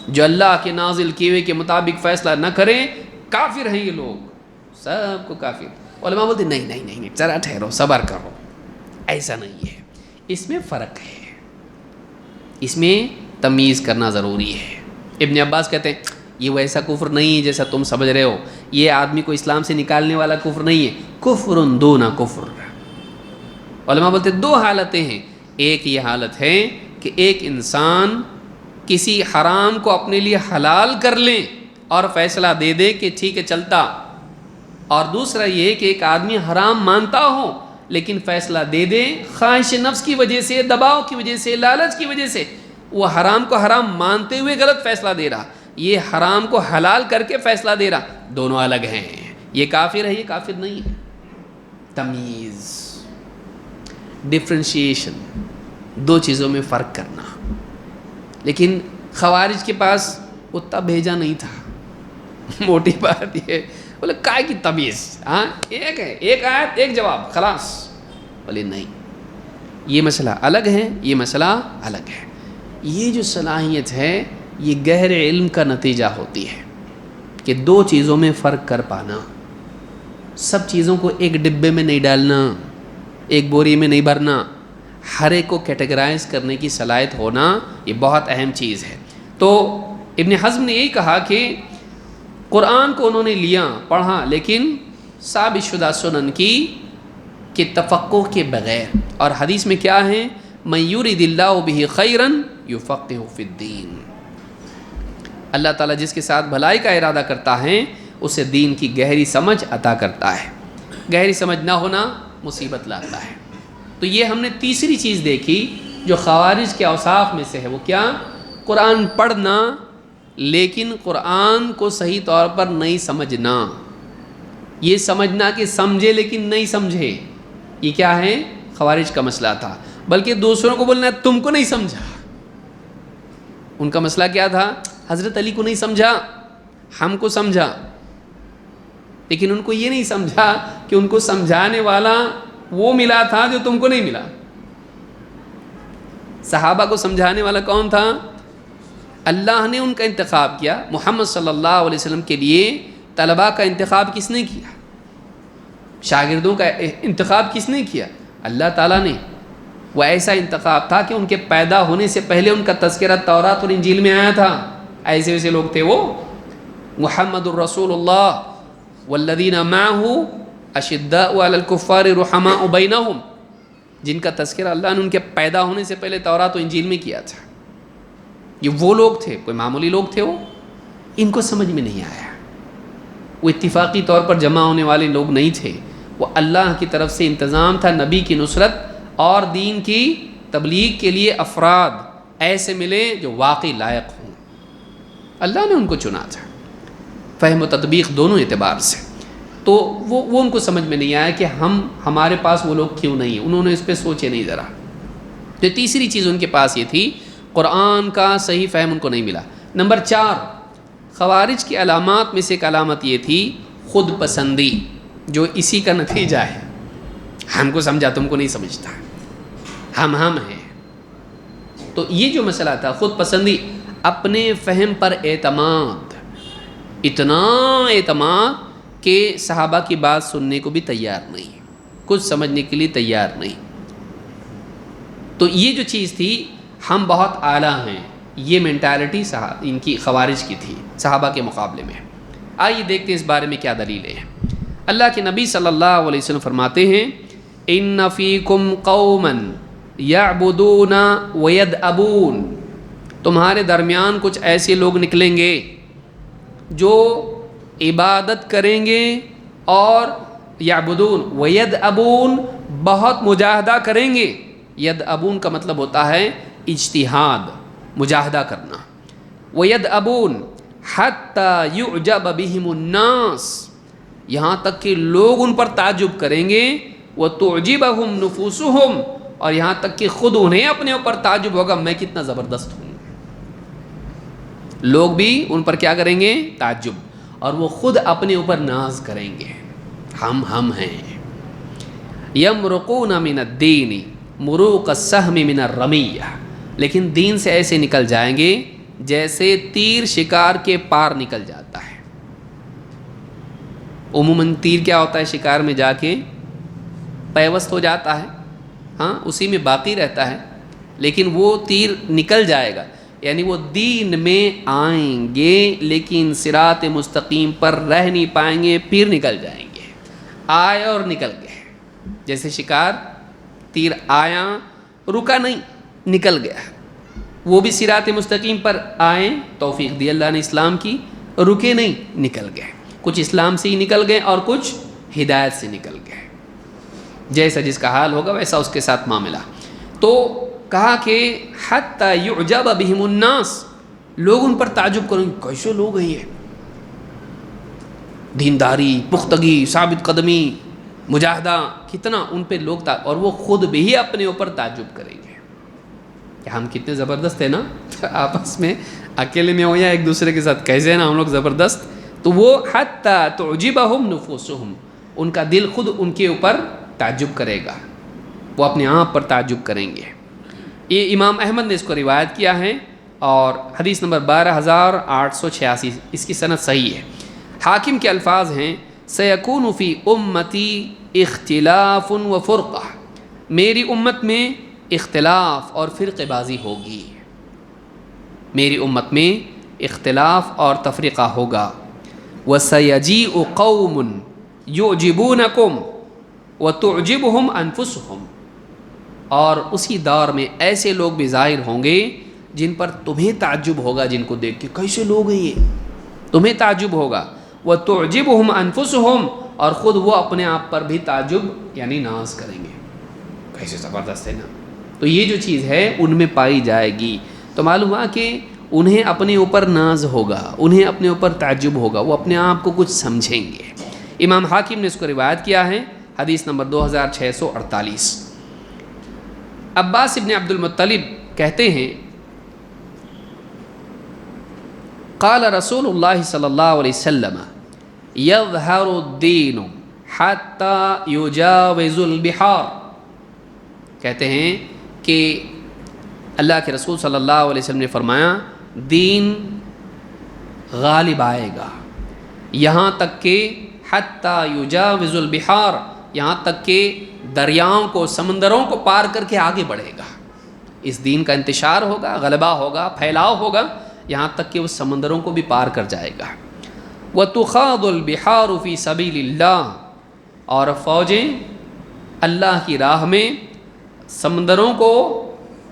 جو اللہ کے نازل کیے ہوئے کے مطابق فیصلہ نہ کریں کافر ہیں یہ لوگ، سب کو کافر. علماء بولتے نہیں نہیں نہیں ذرا ٹھہرو، صبر کرو، ایسا نہیں ہے. اس میں فرق ہے، اس میں تمیز کرنا ضروری ہے. ابن عباس کہتے ہیں یہ ویسا کفر نہیں ہے جیسا تم سمجھ رہے ہو، یہ آدمی کو اسلام سے نکالنے والا کفر نہیں ہے، کفر دون کفر. علماء بولتے دو حالتیں ہیں. ایک یہ حالت ہے کہ ایک انسان کسی حرام کو اپنے لیے حلال کر لیں اور فیصلہ دے دے کہ ٹھیک ہے چلتا، اور دوسرا یہ کہ ایک آدمی حرام مانتا ہو لیکن فیصلہ دے دے خواہش نفس کی وجہ سے، دباؤ کی وجہ سے، لالچ کی وجہ سے. وہ حرام کو حرام مانتے ہوئے غلط فیصلہ دے رہا، یہ حرام کو حلال کر کے فیصلہ دے رہا. دونوں الگ ہیں. یہ کافر ہے، یہ کافر نہیں ہے. تمیز، ڈفرینشیشن، دو چیزوں میں فرق کرنا. لیکن خوارج کے پاس اتنا بھیجا نہیں تھا. موٹی بات یہ بولے کائے کی تمیز، ہاں ایک ہے، ایک آیت ایک جواب، خلاص. بولے نہیں، یہ مسئلہ الگ ہے، یہ مسئلہ الگ ہے. یہ جو صلاحیت ہے یہ گہر علم کا نتیجہ ہوتی ہے کہ دو چیزوں میں فرق کر پانا. سب چیزوں کو ایک ڈبے میں نہیں ڈالنا، ایک بوری میں نہیں بھرنا، ہر ایک کو کیٹیگرائز کرنے کی صلاحیت ہونا یہ بہت اہم چیز ہے. تو ابن حزم نے یہی کہا کہ قرآن کو انہوں نے لیا، پڑھا، لیکن ثابت شدہ سنن کی کہ تفقہ کے بغیر. اور حدیث میں کیا ہے؟ من یرید اللہ بہ خیرا یفقہہ فی الدین. اللہ تعالیٰ جس کے ساتھ بھلائی کا ارادہ کرتا ہے اسے دین کی گہری سمجھ عطا کرتا ہے. گہری سمجھ نہ ہونا مصیبت لاتا ہے. تو یہ ہم نے تیسری چیز دیکھی جو خوارج کے اوصاف میں سے ہے. وہ کیا؟ قرآن پڑھنا لیکن قرآن کو صحیح طور پر نہیں سمجھنا. یہ سمجھنا کہ سمجھے لیکن نہیں سمجھے، یہ کیا ہے؟ خوارج کا مسئلہ تھا. بلکہ دوسروں کو بولنا تم کو نہیں سمجھا. ان کا مسئلہ کیا تھا؟ حضرت علی کو نہیں سمجھا، ہم کو سمجھا. لیکن ان کو یہ نہیں سمجھا کہ ان کو سمجھانے والا وہ ملا تھا جو تم کو نہیں ملا. صحابہ کو سمجھانے والا کون تھا؟ اللہ نے ان کا انتخاب کیا. محمد صلی اللہ علیہ وسلم کے لیے طلباء کا انتخاب کس نے کیا؟ شاگردوں کا انتخاب کس نے کیا؟ اللہ تعالیٰ نے. وہ ایسا انتخاب تھا کہ ان کے پیدا ہونے سے پہلے ان کا تذکرہ تورات اور انجیل میں آیا تھا. ایسے ویسے لوگ تھے وہ. محمد الرسول اللہ والذین معہ اشداء علی الکفار رحماء بینہم، جن کا تذکرہ اللہ نے ان کے پیدا ہونے سے پہلے تورات و انجیل میں کیا تھا. یہ وہ لوگ تھے، کوئی معمولی لوگ تھے وہ. ان کو سمجھ میں نہیں آیا. وہ اتفاقی طور پر جمع ہونے والے لوگ نہیں تھے. وہ اللہ کی طرف سے انتظام تھا. نبی کی نصرت اور دین کی تبلیغ کے لیے افراد ایسے ملے جو واقعی لائق ہوں. اللہ نے ان کو چنا تھا فہم و تطبیق دونوں اعتبار سے. تو وہ ان کو سمجھ میں نہیں آیا کہ ہمارے پاس وہ لوگ کیوں نہیں ہیں. انہوں نے اس پہ سوچے نہیں ذرا. تو تیسری چیز ان کے پاس یہ تھی، قرآن کا صحیح فہم ان کو نہیں ملا. نمبر 4، خوارج کی علامات میں سے ایک علامت یہ تھی خود پسندی، جو اسی کا نتیجہ ہے. ہم کو سمجھا، تم کو نہیں سمجھتا، ہم ہیں. تو یہ جو مسئلہ تھا خود پسندی، اپنے فہم پر اعتماد، اتنا اعتماد کہ صحابہ کی بات سننے کو بھی تیار نہیں، کچھ سمجھنے کے لیے تیار نہیں. تو یہ جو چیز تھی، ہم بہت اعلیٰ ہیں، یہ مینٹالٹی ان کی خوارج کی تھی صحابہ کے مقابلے میں. آئیے دیکھتے ہیں اس بارے میں کیا دلیلیں ہیں. اللہ کے نبی صلی اللہ علیہ وسلم فرماتے ہیں، ان فیکم قوما یعبدون ویدعبون، تمہارے درمیان کچھ ایسے لوگ نکلیں گے جو عبادت کریں گے اور یعبدون ویدعبون، بہت مجاہدہ کریں گے. یدعبون کا مطلب ہوتا ہے اجتہاد، مجاہدہ کرنا. ویدعبون حتی یعجب بہم الناس، یہاں تک کہ لوگ ان پر تعجب کریں گے. وتعجبہم نفوسہم، اور یہاں تک کہ خود انہیں اپنے اوپر تعجب ہوگا میں کتنا زبردست ہوں. لوگ بھی ان پر کیا کریں گے؟ تعجب. اور وہ خود اپنے اوپر ناز کریں گے، ہم ہیں. یمرقون من الدین مروق السہم من الرمیہ، لیکن دین سے ایسے نکل جائیں گے جیسے تیر شکار کے پار نکل جاتا ہے. عموماً تیر کیا ہوتا ہے؟ شکار میں جا کے پیوست ہو جاتا ہے، ہاں اسی میں باقی رہتا ہے، لیکن وہ تیر نکل جائے گا. یعنی وہ دین میں آئیں گے لیکن صراط مستقیم پر رہ نہیں پائیں گے، پھر نکل جائیں گے. آئے اور نکل گئے، جیسے شکار، تیر آیا رکا نہیں، نکل گیا. وہ بھی صراط مستقیم پر آئیں، توفیق دی اللہ نے اسلام کی، رکے نہیں، نکل گئے. کچھ اسلام سے ہی نکل گئے اور کچھ ہدایت سے نکل گئے. جیسا جس کا حال ہوگا ویسا اس کے ساتھ معاملہ. تو کہا کہ حتی یعجب بہم الناس، لوگ ان پر تعجب کریں گے، کیسے لوگ ہیں یہ، دینداری، پختگی، ثابت قدمی، مجاہدہ، کتنا ان پہ لوگ اور وہ خود بھی اپنے اوپر تعجب کریں گے کہ ہم کتنے زبردست ہیں نا. آپس میں اکیلے میں ہو یا ایک دوسرے کے ساتھ، کیسے ہیں نا ہم لوگ زبردست. تو وہ حتی تعجبہم نفوسہم، ان کا دل خود ان کے اوپر تعجب کرے گا، وہ اپنے آپ پر تعجب کریں گے. یہ امام احمد نے اس کو روایت کیا ہے اور حدیث نمبر 12886، اس کی سند صحیح ہے. حاکم کے الفاظ ہیں، سیکون فی امتی اختلاف و فرقہ، میری امت میں اختلاف اور فرقہ بازی ہوگی. میری امت میں اختلاف اور تفریقہ ہوگا. وَسَيَجِيءُ قَوْمٌ يُعْجِبُونَكُمْ وَتُعْجِبُهُمْ أَنفُسُهُمْ، اور اسی دور میں ایسے لوگ بھی ظاہر ہوں گے جن پر تمہیں تعجب ہوگا، جن کو دیکھ کے کیسے لوگ ہیں یہ، تمہیں تعجب ہوگا. وَتُعْجِبُهُمْ أَنفُسُهُمْ، اور خود وہ اپنے آپ پر بھی تعجب یعنی ناز کریں گے، کیسے زبردست ہے نا. تو یہ جو چیز ہے ان میں پائی جائے گی. تو معلوم ہوا کہ انہیں اپنے اوپر ناز ہوگا، انہیں اپنے اوپر تعجب ہوگا، وہ اپنے آپ کو کچھ سمجھیں گے. امام حاکم نے اس کو روایت کیا ہے، حدیث نمبر 2648. عباس ابن عبد المطلب کہتے ہیں، قال رسول اللہ صلی اللہ علیہ وسلم یظہر الدین حتی یجاوز البحار، کہتے ہیں کہ اللہ کے رسول صلی اللہ علیہ وسلم نے فرمایا دین غالب آئے گا یہاں تک کہ حتیٰ یجاوز البحار، یہاں تک کہ دریاؤں کو سمندروں کو پار کر کے آگے بڑھے گا. اس دین کا انتشار ہوگا، غلبہ ہوگا، پھیلاؤ ہوگا یہاں تک کہ وہ سمندروں کو بھی پار کر جائے گا. وَتُخَاضُ الْبِحَارُ فِي سَبِيلِ اللَّهِ، اور فوجیں اللہ کی راہ میں سمندروں کو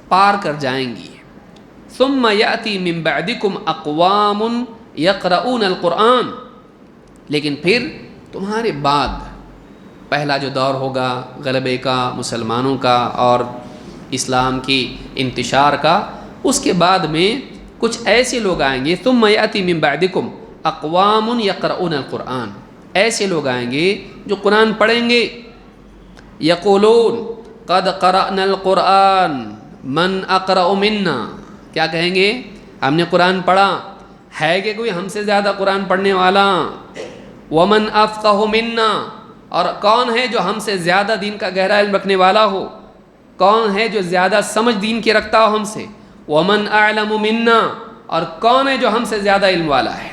پار کر جائیں گی. ثُمَّ يَأْتِي مِن بَعْدِكُمْ أَقْوَامٌ يَقْرَؤُونَ الْقُرْآنَ، لیکن پھر تمہارے بعد پہلا جو دور ہوگا غلبے کا، مسلمانوں کا اور اسلام کی انتشار کا، اس کے بعد میں کچھ ایسے لوگ آئیں گے. ثم یأتی من بعدکم اقوام یقرؤون القرآن، ایسے لوگ آئیں گے جو قرآن پڑھیں گے. یقولون قد قرأنا القرآن من اقرأ منا، کیا کہیں گے؟ ہم نے قرآن پڑھا، ہے کہ کوئی ہم سے زیادہ قرآن پڑھنے والا؟ ومن افقہ منا، اور کون ہے جو ہم سے زیادہ دین کا گہرا علم رکھنے والا ہو؟ کون ہے جو زیادہ سمجھ دین کی رکھتا ہو ہم سے؟ ومن اعلم منا، اور کون ہے جو ہم سے زیادہ علم والا ہے؟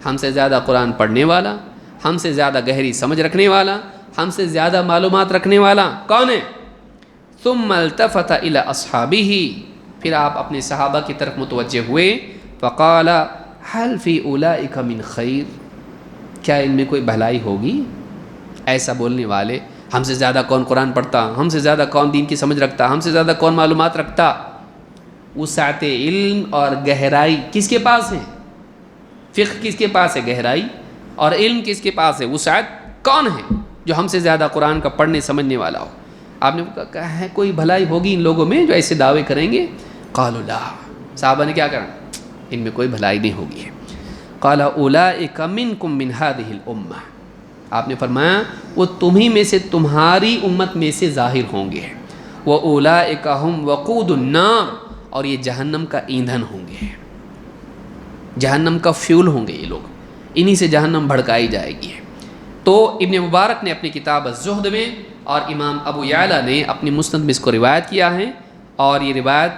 ہم سے زیادہ قرآن پڑھنے والا، ہم سے زیادہ گہری سمجھ رکھنے والا، ہم سے زیادہ معلومات رکھنے والا کون ہے؟ ثم التفت الى اصحابہ، پھر آپ اپنے صحابہ کی طرف متوجہ ہوئے. فقال هل في اولئک من خیر، کیا ان میں کوئی بھلائی ہوگی؟ ایسا بولنے والے، ہم سے زیادہ کون قرآن پڑھتا، ہم سے زیادہ کون دین کی سمجھ رکھتا، ہم سے زیادہ کون معلومات رکھتا. وسعت علم اور گہرائی کس کے پاس ہے؟ فقہ کس کے پاس ہے؟ گہرائی. اور علم کس کے پاس ہے؟ وسعت. کون ہے جو ہم سے زیادہ قرآن کا پڑھنے سمجھنے والا ہو؟ آپ نے کہا ہے کوئی بھلائی ہوگی ان لوگوں میں جو ایسے دعوے کریں گے؟ قالوا لا، صحابہ نے کیا کرا؟ ان میں کوئی بھلائی نہیں ہوگی. قال اولئک منکم من هذه الامہ، آپ نے فرمایا وہ تمہیں میں سے، تمہاری امت میں سے ظاہر ہوں گے. وَأُولَئِكَ هُمْ وَقُودُ النَّارِ، اور یہ جہنم کا ایندھن ہوں گے، جہنم کا فیول ہوں گے یہ لوگ، انہی سے جہنم بھڑکائی جائے گی. تو ابن مبارک نے اپنی کتاب الزہد میں اور امام ابو یعلا نے اپنی مسند میں اس کو روایت کیا ہے، اور یہ روایت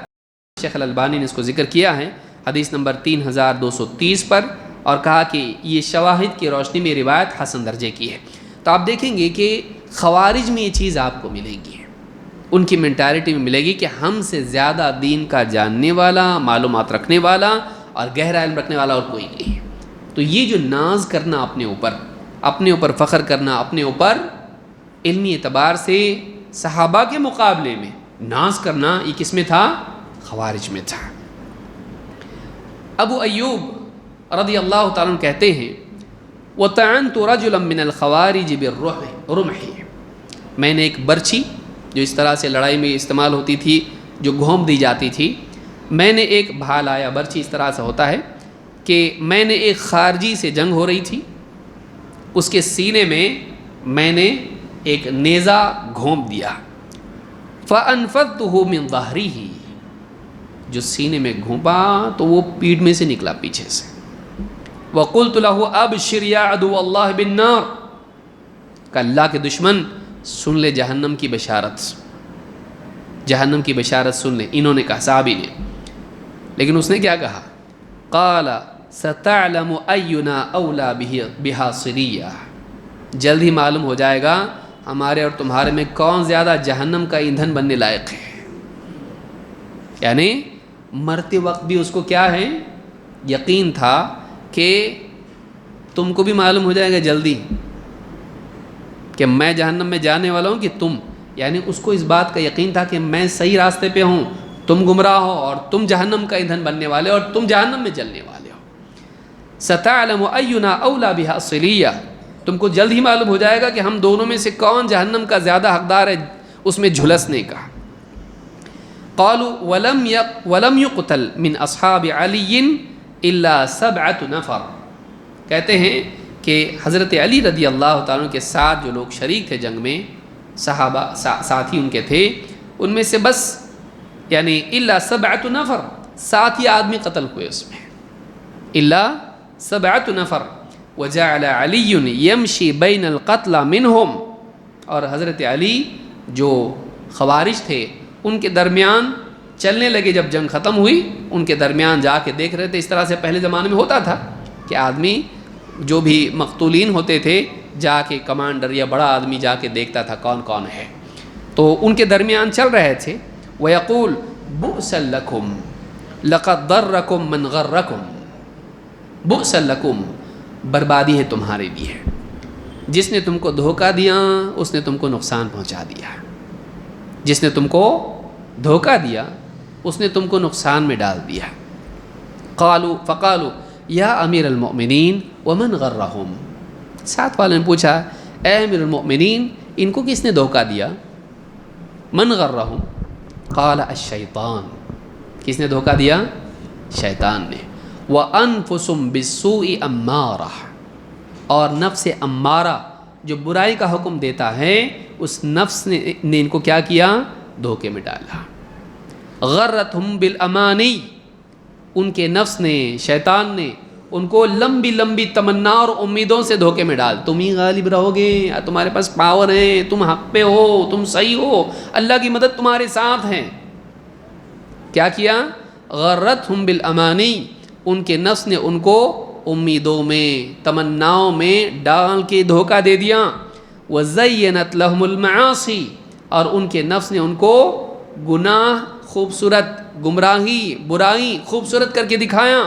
شیخ الالبانی نے اس کو ذکر کیا ہے حدیث نمبر 3230 پر، اور کہا کہ یہ شواہد کی روشنی میں روایت حسن درجے کی ہے. تو آپ دیکھیں گے کہ خوارج میں یہ چیز آپ کو ملے گی، ان کی مینٹالٹی میں ملے گی کہ ہم سے زیادہ دین کا جاننے والا، معلومات رکھنے والا اور گہرا علم رکھنے والا اور کوئی نہیں. تو یہ جو ناز کرنا اپنے اوپر فخر کرنا، اپنے اوپر علمی اعتبار سے صحابہ کے مقابلے میں ناز کرنا، یہ کس میں تھا؟ خوارج میں تھا. ابو ایوب رضی اللہ تعالیٰ عنہ کہتے ہیں وَطَعَنْتُ رَجُلًا مِّنَ الْخَوَارِجِ بِالرُّمْحِ، میں نے ایک برچھی جو اس طرح سے لڑائی میں استعمال ہوتی تھی، جو گھونپ دی جاتی تھی، میں نے ایک بھالا یا برچھی اس طرح سے ہوتا ہے کہ میں نے ایک خارجی سے جنگ ہو رہی تھی، اس کے سینے میں نے ایک نیزہ گھونپ دیا. فَأَنفَذْتُهُ مِنْ ظَهْرِهِ، جو سینے میں گھونپا تو وہ پیٹھ میں سے نکلا پیچھے سے. وَقُلْتُ لَهُ أَبْشِرْ يَا عَدُوَّ اللَّهِ بِالنَّارِ، کہ اللہ کے دشمن سن لے جہنم کی بشارت، جہنم کی بشارت سن لے. انہوں نے کہا، صحابی نے، لیکن اس نے کیا کہا؟ قَالَ سَتَعْلَمُ أَيُّنَا أَوْلَى بِهَا صِلِيًّا، جلد ہی معلوم ہو جائے گا ہمارے اور تمہارے میں کون زیادہ جہنم کا ایندھن بننے لائق ہے. یعنی مرتے وقت بھی اس کو کیا ہے؟ یقین تھا کہ تم کو بھی معلوم ہو جائے گا جلدی کہ میں جہنم میں جانے والا ہوں کہ تم، یعنی اس کو اس بات کا یقین تھا کہ میں صحیح راستے پہ ہوں، تم گمراہ ہو اور تم جہنم کا ایندھن بننے والے اور تم جہنم میں جلنے والے ہو. سَتَعْلَمُ أَيُّنَا أَوْلَى بِهَا صِلِيًّا، تم کو جلد ہی معلوم ہو جائے گا کہ ہم دونوں میں سے کون جہنم کا زیادہ حقدار ہے اس میں جھلسنے کا. قالوا ولم يقتل من اصحاب علی الا 7 نفر، کہتے ہیں کہ حضرت علی رضی اللہ تعالیٰ کے ساتھ جو لوگ شریک تھے جنگ میں، صحابہ ساتھی ان کے تھے، ان میں سے بس یعنی الا 7 نفر، 7 ہی آدمی قتل ہوئے اس میں، الا 7 نفر. وجعل علی یمشی بین القتلى منہم، اور حضرت علی جو خوارج تھے ان کے درمیان چلنے لگے جب جنگ ختم ہوئی ان کے درمیان جا کے دیکھ رہے تھے. اس طرح سے پہلے زمانے میں ہوتا تھا کہ آدمی جو بھی مقتولین ہوتے تھے جا کے کمانڈر یا بڑا آدمی جا کے دیکھتا تھا کون کون ہے. تو ان کے درمیان چل رہے تھے. وَيَقُولُ بُؤْسًا لَكُمْ لَقَدْ ضَرَّكُمْ مَنْ غَرَّكُمْ بُؤْسًا لَكُمْ بربادی ہے تمہارے لیے. جس نے تم کو دھوکہ دیا اس نے تم کو نقصان پہنچا دیا. جس نے تم کو دھوکہ دیا اس نے تم کو نقصان میں ڈال دیا. فقالوا یا امیر المؤمنین ومن غرہم. ساتھ والوں نے پوچھا اے امیر المؤمنین ان کو کس نے دھوکہ دیا؟ من غرہم قال الشیطان. کس نے دھوکہ دیا؟ شیطان نے. وانفسم بالسوء امارہ. اور نفس امارہ جو برائی کا حکم دیتا ہے اس نفس نے ان کو کیا کیا؟ دھوکے میں ڈالا. غرتہم بالامانی. ان کے نفس نے شیطان نے ان کو لمبی لمبی تمنا اور امیدوں سے دھوکے میں ڈال. تم ہی غالب رہو گے، تمہارے پاس پاور ہے، تم حق پہ ہو، تم صحیح ہو، اللہ کی مدد تمہارے ساتھ ہے. کیا کیا؟ غرتہم بالامانی. ان کے نفس نے ان کو امیدوں میں تمناؤں میں ڈال کے دھوکہ دے دیا. وزینت لہم المعاصی. اور ان کے نفس نے ان کو گناہ خوبصورت، گمراہی برائی خوبصورت کر کے دکھایا.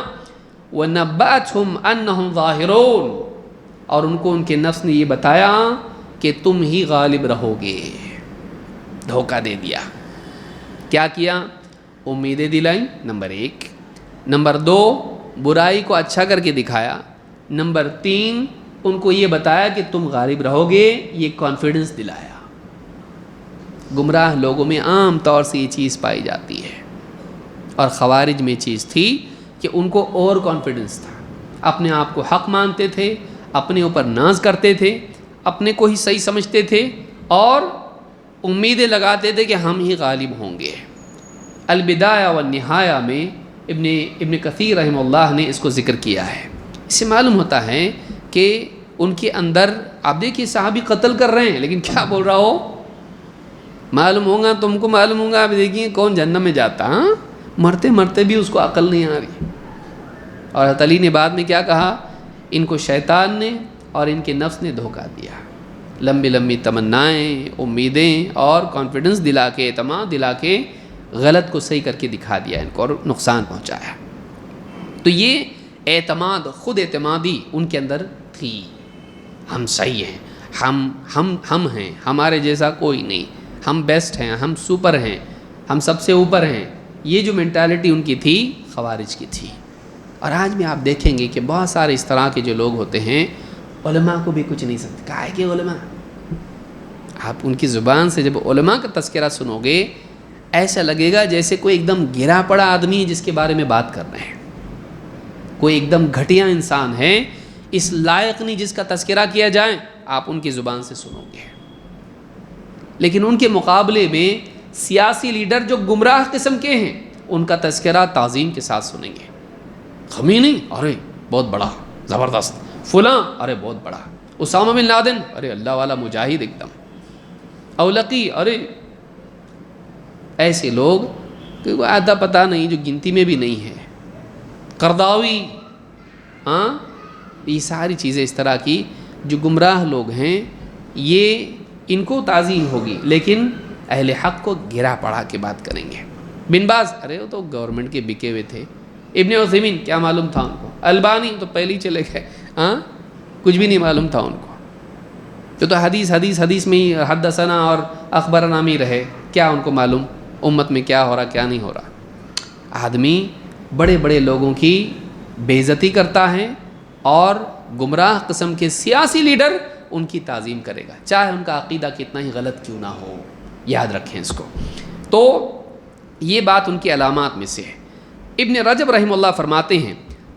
وَنَبَّأَتْهُمْ أَنَّهُمْ ظَاهِرُونَ. اور ان کو ان کے نفس نے یہ بتایا کہ تم ہی غالب رہو گے. دھوکہ دے دیا. کیا کیا؟ امیدیں دلائیں نمبر 1. نمبر 2 برائی کو اچھا کر کے دکھایا. نمبر 3 ان کو یہ بتایا کہ تم غالب رہو گے، یہ کانفیڈنس دلایا. گمراہ لوگوں میں عام طور سے یہ چیز پائی جاتی ہے، اور خوارج میں چیز تھی کہ ان کو اور کانفیڈنس تھا. اپنے آپ کو حق مانتے تھے، اپنے اوپر ناز کرتے تھے، اپنے کو ہی صحیح سمجھتے تھے اور امیدیں لگاتے تھے کہ ہم ہی غالب ہوں گے. البدایہ والنہایہ میں ابن کثیر رحمہ اللہ نے اس کو ذکر کیا ہے. اس سے معلوم ہوتا ہے کہ ان کے اندر آپ دیکھیے صحابی قتل کر رہے ہیں لیکن کیا بول رہا ہو؟ معلوم ہوگا تم کو، معلوم ہوگا. آپ دیکھیے کون جہنم میں جاتا، مرتے مرتے بھی اس کو عقل نہیں آ رہی. اور حضرت علی نے بعد میں کیا کہا؟ ان کو شیطان نے اور ان کے نفس نے دھوکہ دیا. لمبی لمبی تمنائیں، امیدیں اور کانفیڈنس دلا کے، اعتماد دلا کے غلط کو صحیح کر کے دکھا دیا ان کو اور نقصان پہنچایا. تو یہ اعتماد، خود اعتمادی ان کے اندر تھی. ہم صحیح ہیں، ہم ہیں، ہمارے جیسا کوئی نہیں، ہم بیسٹ ہیں، ہم سپر ہیں، ہم سب سے اوپر ہیں. یہ جو مینٹالٹی ان کی تھی خوارج کی تھی. اور آج بھی آپ دیکھیں گے کہ بہت سارے اس طرح کے جو لوگ ہوتے ہیں علماء کو بھی کچھ نہیں سمجھتے. کہا ہے کہ علماء، آپ ان کی زبان سے جب علماء کا تذکرہ سنو گے ایسا لگے گا جیسے کوئی ایک دم گرا پڑا آدمی ہے جس کے بارے میں بات کر رہے ہیں. کوئی ایک دم گھٹیا انسان ہے، اس لائق نہیں جس کا تذکرہ کیا جائے. آپ ان کی زبان سے سنو گے. لیکن ان کے مقابلے میں سیاسی لیڈر جو گمراہ قسم کے ہیں ان کا تذکرہ تعظیم کے ساتھ سنیں گے. خمینی، ارے بہت بڑا زبردست. فلاں، ارے بہت بڑا. اسامہ بن لادن، ارے اللہ والا مجاہد ایک دم. اولقی، ارے ایسے لوگ کہ کوئی آدھا پتہ نہیں، جو گنتی میں بھی نہیں ہے. قرداوی، ہاں، یہ ساری چیزیں اس طرح کی جو گمراہ لوگ ہیں یہ ان کو تعظیم ہوگی لیکن اہل حق کو گرا پڑا کے بات کریں گے. بن باز، ارے وہ تو گورنمنٹ کے بکے ہوئے تھے. ابن عثیمین، کیا معلوم تھا ان کو. البانی تو پہلے ہی چلے گئے، ہاں، کچھ بھی نہیں معلوم تھا ان کو. تو حدیث میں ہی حدثنا اور اخبرنا میں رہے. کیا ان کو معلوم امت میں کیا ہو رہا کیا نہیں ہو رہا. آدمی بڑے بڑے لوگوں کی بے عزتی کرتا ہے اور گمراہ قسم کے سیاسی لیڈر ان کی تعظیم کرے گا چاہے ان کا عقیدہ کتنا ہی غلط کیوں نہ ہو. یاد رکھیں اس کو. تو یہ بات ان کی علامات میں سے ہے. ابن رجب رحمہ اللہ فرماتے ہیں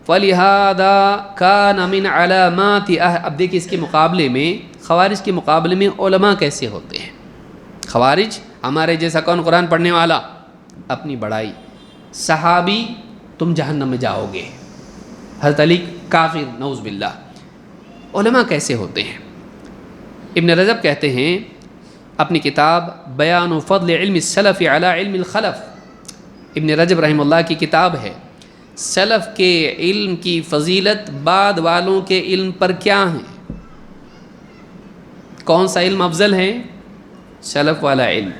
فَلِهَذَا كَانَ مِنْ عَلَامَاتِ. اب دیکھیں اس کے مقابلے میں، خوارج کے مقابلے میں علماء کیسے ہوتے ہیں. خوارج ہمارے جیسا کون قرآن پڑھنے والا، اپنی بڑائی. صحابی تم جہنم میں جاؤ گے. حضرت علی کافر، نعوذ باللہ. علماء کیسے ہوتے ہیں؟ ابن رجب کہتے ہیں اپنی کتاب بیان فضل علم السلف علی علم الخلف، ابن رجب رحمہ اللہ کی کتاب ہے، سلف کے علم کی فضیلت بعد والوں کے علم پر کیا ہے، کون سا علم افضل ہے؟ سلف والا علم،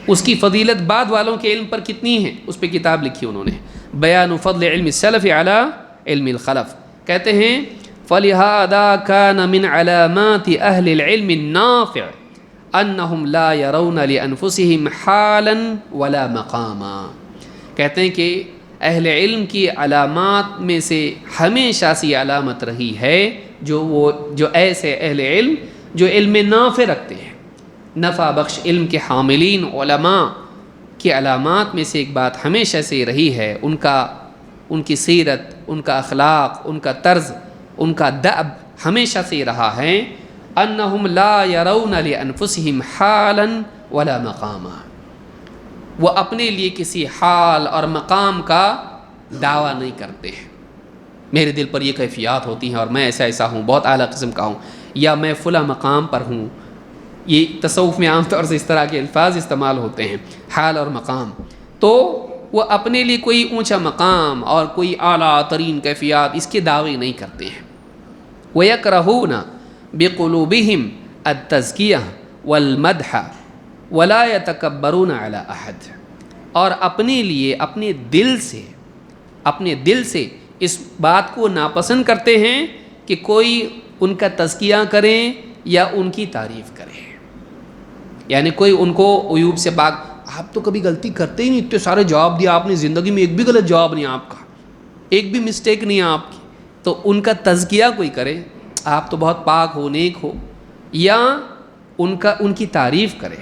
اس کی فضیلت بعد والوں کے علم پر کتنی ہے، اس پہ کتاب لکھی انہوں نے، بیان فضل علم السلف علی علم الخلف۔ کہتے ہیں فَلِهَذَا كَانَ مِنْ عَلَامَاتِ أَهْلِ الْعِلْمِ النَّافِعِ أَنَّهُمْ لَا يَرَوْنَ لِأَنفُسِهِمْ حَالًا وَلَا مَقَامًا۔ کہتے ہیں کہ اہل علم کی علامات میں سے ہمیشہ سے یہ علامت رہی ہے جو ایسے اہل علم جو علم نافع رکھتے ہیں، نفع بخش علم کے حاملین علماء کی علامات میں سے ایک بات ہمیشہ سے رہی ہے، ان کی سیرت، ان کا اخلاق، ان کا طرز، ان کا دأب ہمیشہ سے رہا ہے، انہم لا یرون لانفسہم حالا ولا مقاما، وہ اپنے لیے کسی حال اور مقام کا دعویٰ نہیں کرتے ہیں، میرے دل پر یہ کیفیات ہوتی ہیں اور میں ایسا ہوں، بہت اعلیٰ قسم کا ہوں، یا میں فلاں مقام پر ہوں۔ یہ تصوف میں عام طور سے اس طرح کے الفاظ استعمال ہوتے ہیں، حال اور مقام، تو وہ اپنے لیے کوئی اونچا مقام اور کوئی اعلیٰ ترین کیفیات اس کے دعوے نہیں کرتے ہیں۔ وَيَكْرَهُونَ بِقُلُوبِهِمْ التَّزْكِيَةَ وَالْمَدْحَ وَلَا يَتَكَبَّرُونَ عَلَىٰ أَحَدٍ، اور اپنے لیے اپنے دل سے اس بات کو ناپسند کرتے ہیں کہ کوئی ان کا تزکیہ کرے یا ان کی تعریف کرے، یعنی کوئی ان کو عیوب سے پاک، آپ تو کبھی غلطی کرتے ہی نہیں، اتنے سارے جواب دیا آپ نے، زندگی میں ایک بھی غلط جواب نہیں آپ کا، ایک بھی مسٹیک نہیں ہے آپ کی، تو ان کا تزکیہ کوئی کرے، آپ تو بہت پاک ہو، نیک ہو، یا ان کی تعریف کرے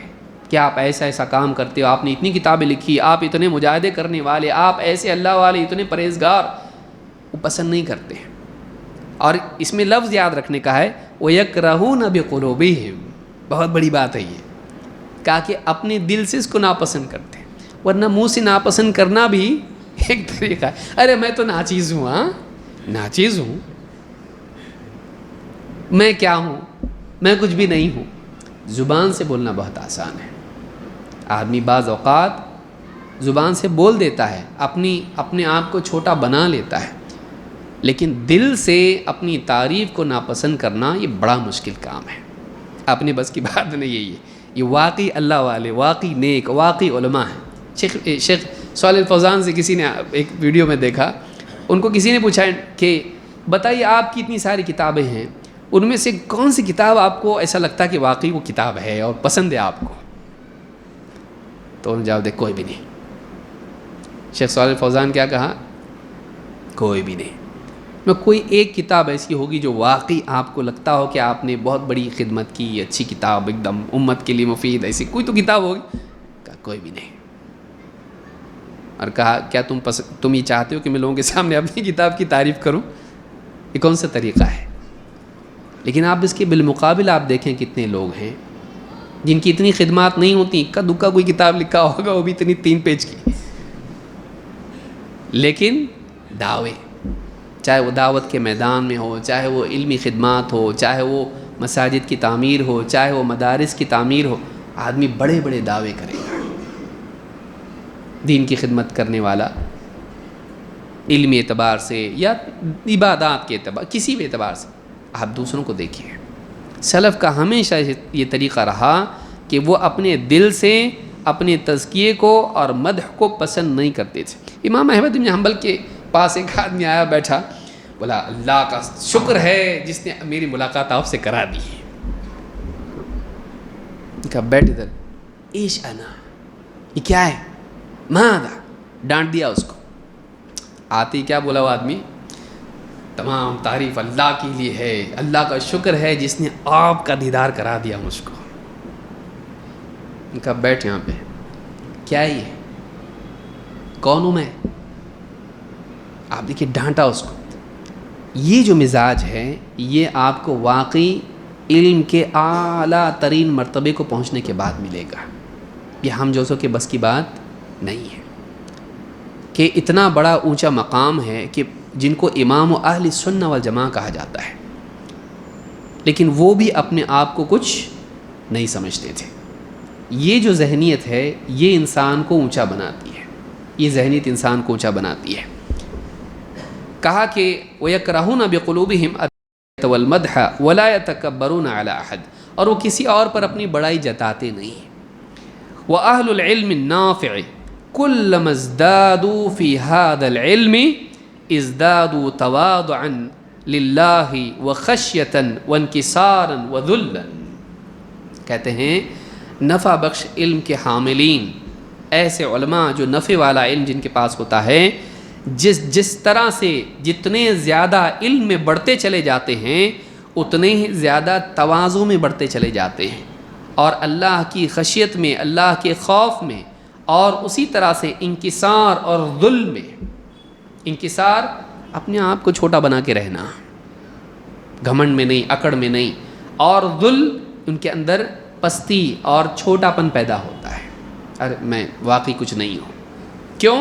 کہ آپ ایسا کام کرتے ہو، آپ نے اتنی کتابیں لکھی، آپ اتنے مجاہدے کرنے والے، آپ ایسے اللہ والے، اتنے پرہیزگار، وہ پسند نہیں کرتے ہیں۔ اور اس میں لفظ یاد رکھنے کا ہے، وَيَكْرَهُونَ بِقُلُوبِهِمْ، بہت بڑی بات ہے یہ، کہا کہ اپنے دل سے اس کو ناپسند کرتے ہیں، ورنہ منہ سے ناپسند کرنا بھی ایک طریقہ ہے، ارے میں تو ناچیز ہوں، ہاں ناچیز ہوں، میں کیا ہوں، میں کچھ بھی نہیں ہوں۔ زبان سے بولنا بہت آسان ہے، آدمی بعض اوقات زبان سے بول دیتا ہے، اپنے آپ کو چھوٹا بنا لیتا ہے، لیکن دل سے اپنی تعریف کو ناپسند کرنا یہ بڑا مشکل کام ہے، اپنے بس کی بات نہیں ہے یہ واقعی اللہ والے، واقعی نیک، واقعی علماء ہیں۔ شیخ صالح الفوزان سے کسی نے ایک ویڈیو میں دیکھا، ان کو کسی نے پوچھا کہ بتائیے آپ کی اتنی ساری کتابیں ہیں، ان میں سے کون سی کتاب آپ کو ایسا لگتا ہے کہ واقعی وہ کتاب ہے اور پسند ہے آپ کو؟ تو انہوں نے جواب دے کوئی بھی نہیں۔ شیخ صالح الفوزان کیا کہا؟ کوئی بھی نہیں۔ میں کوئی ایک کتاب ایسی ہوگی جو واقعی آپ کو لگتا ہو کہ آپ نے بہت بڑی خدمت کی، اچھی کتاب، ایک دم امت کے لیے مفید، ایسی کوئی تو کتاب ہوگی؟ کہا کوئی بھی نہیں۔ اور کہا کیا تم یہ چاہتے ہو کہ میں لوگوں کے سامنے اپنی کتاب کی تعریف کروں؟ یہ کون سا طریقہ ہے؟ لیکن آپ اس کے بالمقابل آپ دیکھیں کتنے لوگ ہیں جن کی اتنی خدمات نہیں ہوتی، اکا دکا کوئی کتاب لکھا ہوگا، وہ بھی اتنی 3 پیج کی، لیکن دعوے، چاہے وہ دعوت کے میدان میں ہو، چاہے وہ علمی خدمات ہو، چاہے وہ مساجد کی تعمیر ہو، چاہے وہ مدارس کی تعمیر ہو، آدمی بڑے بڑے دعوے کرے گا۔ دین کی خدمت کرنے والا علمی اعتبار سے یا عبادات کے اعتبار، کسی بھی اعتبار سے، آپ دوسروں کو دیکھیے، سلف کا ہمیشہ یہ طریقہ رہا کہ وہ اپنے دل سے اپنے تزکیے کو اور مدح کو پسند نہیں کرتے تھے۔ امام احمد بن حنبل کے پاس ایک آدمی آیا، بیٹھا، بولا اللہ کا شکر ہے جس نے میری ملاقات آپ سے کرا دی ہے۔ کہا بیٹھ ادھر، ایش انا، یہ کیا ہے؟ ماذا، ڈانٹ دیا اس کو۔ آتے ہی کیا بولا وہ آدمی؟ تمام تعریف اللہ کے لیے ہے، اللہ کا شکر ہے جس نے آپ کا دیدار کرا دیا مجھ کو۔ کہا بیٹھ یہاں پہ، کیا ہے یہ؟ کون ہوں میں؟ آپ دیکھیے ڈانٹا اس کو۔ یہ جو مزاج ہے یہ آپ کو واقعی علم کے اعلیٰ ترین مرتبے کو پہنچنے کے بعد ملے گا، یہ ہم جوسوں کے بس کی بات نہیں ہے، کہ اتنا اونچا بڑا مقام ہے کہ جن کو امام و اہل سنہ والجماعہ کہا جاتا ہے، لیکن وہ بھی اپنے آپ کو کچھ نہیں سمجھتے تھے۔ یہ جو ذہنیت ہے یہ انسان کو اونچا بناتی ہے۔ یہ ذہنیت انسان کو اونچا بناتی ہے۔ کہا کہ وَيَكْرَهُونَ بِقُلُوبِهِمْ التَّوَلْمَدْحَ وَلَا يَتَكَبَّرُونَ عَلَىٰ أَحَدٍ، اور وہ کسی اور پر اپنی بڑائی جتاتے نہیں۔ وَأَهْلُ الْعِلْمِ النَّافِعِ كُلَّمَا ازْدَادُوا فِي هَذَا الْعِلْمِ ازْدَادُوا تَوَاضُعًا لِلَّهِ وَخَشْيَةً وَانْكِسَارًا وَذُلًّا۔ کہتے ہیں نفع بخش علم کے حاملین، ایسے علماء جو نفع والا علم جن کے پاس ہوتا ہے، جس طرح سے جتنے زیادہ علم میں بڑھتے چلے جاتے ہیں اتنے ہی زیادہ تواضع میں بڑھتے چلے جاتے ہیں، اور اللہ کی خشیت میں، اللہ کے خوف میں، اور اسی طرح سے انکسار اور ذل میں۔ انکسار اپنے آپ کو چھوٹا بنا کے رہنا، گھمنڈ میں نہیں، اکڑ میں نہیں، اور ذل ان کے اندر پستی اور چھوٹا پن پیدا ہوتا ہے، ارے میں واقعی کچھ نہیں ہوں۔ کیوں؟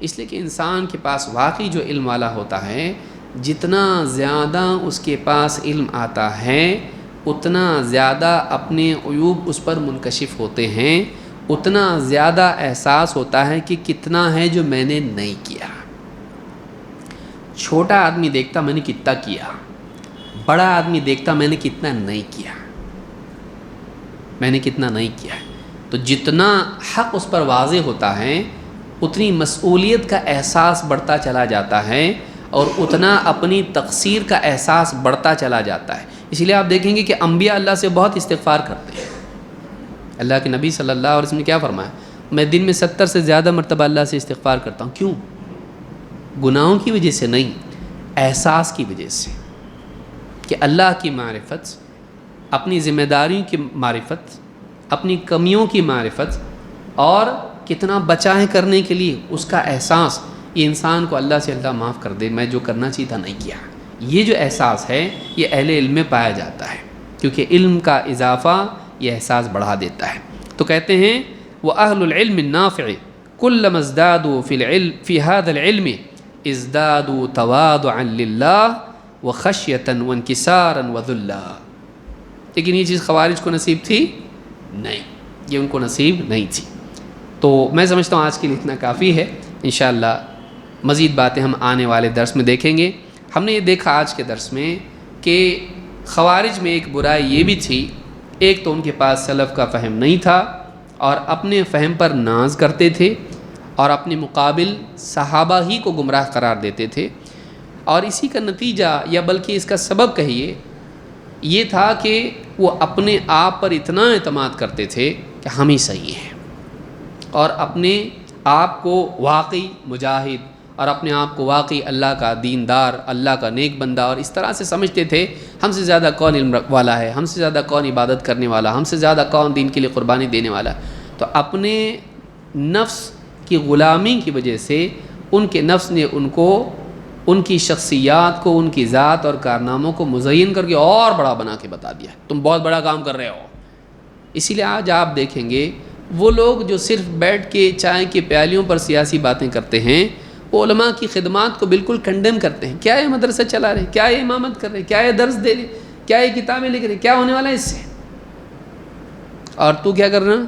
اس لیے کہ انسان کے پاس واقعی جو علم والا ہوتا ہے، جتنا زیادہ اس کے پاس علم آتا ہے اتنا زیادہ اپنے عیوب اس پر منکشف ہوتے ہیں، اتنا زیادہ احساس ہوتا ہے کہ کتنا ہے جو میں نے نہیں کیا۔ چھوٹا آدمی دیکھتا میں نے کتنا کیا، بڑا آدمی دیکھتا میں نے کتنا نہیں کیا، میں نے کتنا نہیں کیا۔ تو جتنا حق اس پر واضح ہوتا ہے اتنی مسئولیت کا احساس بڑھتا چلا جاتا ہے، اور اتنا اپنی تقصیر کا احساس بڑھتا چلا جاتا ہے۔ اسی لیے آپ دیکھیں گے کہ انبیاء اللہ سے بہت استغفار کرتے ہیں۔ اللہ کے نبی صلی اللہ علیہ وسلم نے کیا فرمایا؟ میں دن میں 70 سے زیادہ مرتبہ اللہ سے استغفار کرتا ہوں۔ کیوں؟ گناہوں کی وجہ سے نہیں، احساس کی وجہ سے، کہ اللہ کی معرفت، اپنی ذمہ داریوں کی معرفت، اپنی کمیوں کی معرفت، اور کتنا بچائیں کرنے کے لیے اس کا احساس، یہ انسان کو اللہ سے اللہ معاف کر دے، میں جو کرنا چاہیے تھا نہیں کیا۔ یہ جو احساس ہے یہ اہل علم میں پایا جاتا ہے، کیونکہ علم کا اضافہ یہ احساس بڑھا دیتا ہے۔ تو کہتے ہیں وَأَهْلُ الْعِلْمِ النَّافِعِ كُلَّمَا ازْدَادُوا فِي هَذَا الْعِلْمِ ازْدَادُوا تَوَاضُعًا لِلَّهِ وَخَشْيَةً وَانْكِسَارًا وَذُلًّا۔ لیکن یہ چیز خوارج کو نصیب تھی نہیں، یہ ان کو نصیب نہیں تھی۔ تو میں سمجھتا ہوں آج کے لیے اتنا کافی ہے، انشاءاللہ مزید باتیں ہم آنے والے درس میں دیکھیں گے۔ ہم نے یہ دیکھا آج کے درس میں کہ خوارج میں ایک برائی یہ بھی تھی، ایک تو ان کے پاس سلف کا فہم نہیں تھا اور اپنے فہم پر ناز کرتے تھے، اور اپنے مقابل صحابہ ہی کو گمراہ قرار دیتے تھے، اور اسی کا نتیجہ یا بلکہ اس کا سبب کہیے یہ تھا کہ وہ اپنے آپ پر اتنا اعتماد کرتے تھے کہ ہم ہی صحیح ہیں، اور اپنے آپ کو واقعی مجاہد اور اپنے آپ کو واقعی اللہ کا دیندار، اللہ کا نیک بندہ، اور اس طرح سے سمجھتے تھے ہم سے زیادہ کون علم والا ہے، ہم سے زیادہ کون عبادت کرنے والا، ہم سے زیادہ کون دین کے لیے قربانی دینے والا۔ تو اپنے نفس کی غلامی کی وجہ سے ان کے نفس نے ان کو، ان کی شخصیات کو، ان کی ذات اور کارناموں کو مزین کر کے اور بڑا بنا کے بتا دیا، تم بہت بڑا کام کر رہے ہو۔ اسی لیے آج آپ دیکھیں گے وہ لوگ جو صرف بیٹھ کے چائے کے پیالیوں پر سیاسی باتیں کرتے ہیں، وہ علماء کی خدمات کو بالکل کنڈیم کرتے ہیں۔ کیا یہ مدرسہ چلا رہے، کیا یہ امامت کر رہے، کیا یہ درس دے رہے، کیا یہ کتابیں لکھ رہے، کیا ہونے والا ہے اس سے؟ اور تو کیا کر رہا؟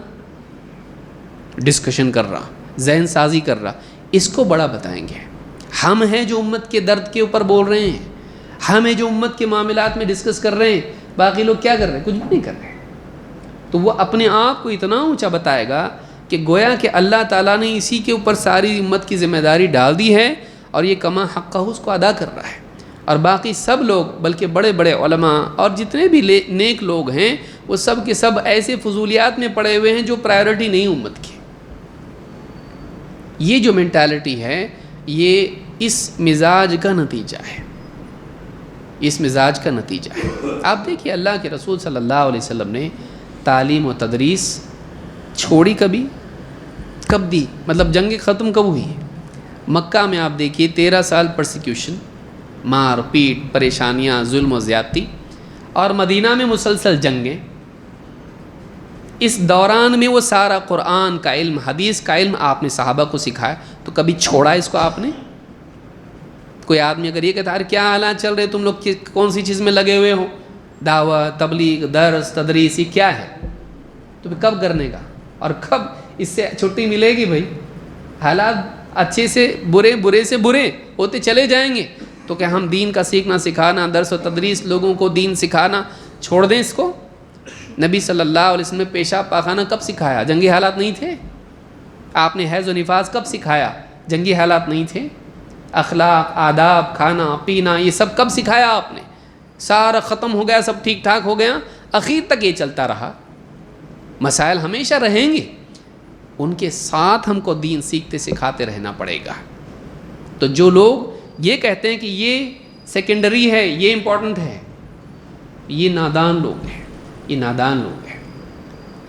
ڈسکشن کر رہا، ذہن سازی کر رہا۔ اس کو بڑا بتائیں گے۔ ہم ہیں جو امت کے درد کے اوپر بول رہے ہیں، ہم ہیں جو امت کے معاملات میں ڈسکس کر رہے ہیں، باقی لوگ کیا کر رہے ہیں؟ کچھ بھی نہیں کر رہے۔ تو وہ اپنے آپ کو اتنا اونچا بتائے گا کہ گویا کہ اللہ تعالیٰ نے اسی کے اوپر ساری امت کی ذمہ داری ڈال دی ہے، اور یہ کما حقہ اس کو ادا کر رہا ہے، اور باقی سب لوگ، بلکہ بڑے بڑے علماء اور جتنے بھی نیک لوگ ہیں، وہ سب کے سب ایسے فضولیات میں پڑے ہوئے ہیں جو پرائیورٹی نہیں امت کی۔ یہ جو مینٹالٹی ہے یہ اس مزاج کا نتیجہ ہے، اس مزاج کا نتیجہ ہے۔ آپ دیکھیے اللہ کے رسول صلی اللہ علیہ وسلم نے تعلیم و تدریس چھوڑی کبھی؟ کب دی؟ مطلب جنگ ختم کب ہوئی؟ مکہ میں آپ دیکھیے 13 سال پرسیکیوشن، مار پیٹ، پریشانیاں، ظلم و زیادتی، اور مدینہ میں مسلسل جنگیں۔ اس دوران میں وہ سارا قرآن کا علم، حدیث کا علم آپ نے صحابہ کو سکھایا، تو کبھی چھوڑا اس کو آپ نے؟ کوئی آدمی اگر یہ کہتا ہے کیا حالات چل رہے، تم لوگ کون سی چیز میں لگے ہوئے ہو، دعوت، تبلیغ، درس، تدریس، یہ کیا ہے، تو کب کرنے کا، اور کب اس سے چھٹی ملے گی؟ بھائی حالات اچھے سے برے، برے سے برے ہوتے چلے جائیں گے. تو کہ ہم دین کا سیکھنا سکھانا، درس و تدریس، لوگوں کو دین سکھانا چھوڑ دیں اس کو؟ نبی صلی اللہ علیہ وسلم نے پیشاب پاخانہ کب سکھایا؟ جنگی حالات نہیں تھے. آپ نے حیض و نفاس کب سکھایا؟ جنگی حالات نہیں تھے. اخلاق، آداب، کھانا پینا، یہ سب کب سکھایا آپ نے؟ سارا ختم ہو گیا، سب ٹھیک ٹھاک ہو گیا، اخیر تک یہ چلتا رہا. مسائل ہمیشہ رہیں گے، ان کے ساتھ ہم کو دین سیکھتے سکھاتے رہنا پڑے گا. تو جو لوگ یہ کہتے ہیں کہ یہ سیکنڈری ہے، یہ امپورٹنٹ ہے، یہ نادان لوگ ہیں، یہ نادان لوگ ہیں.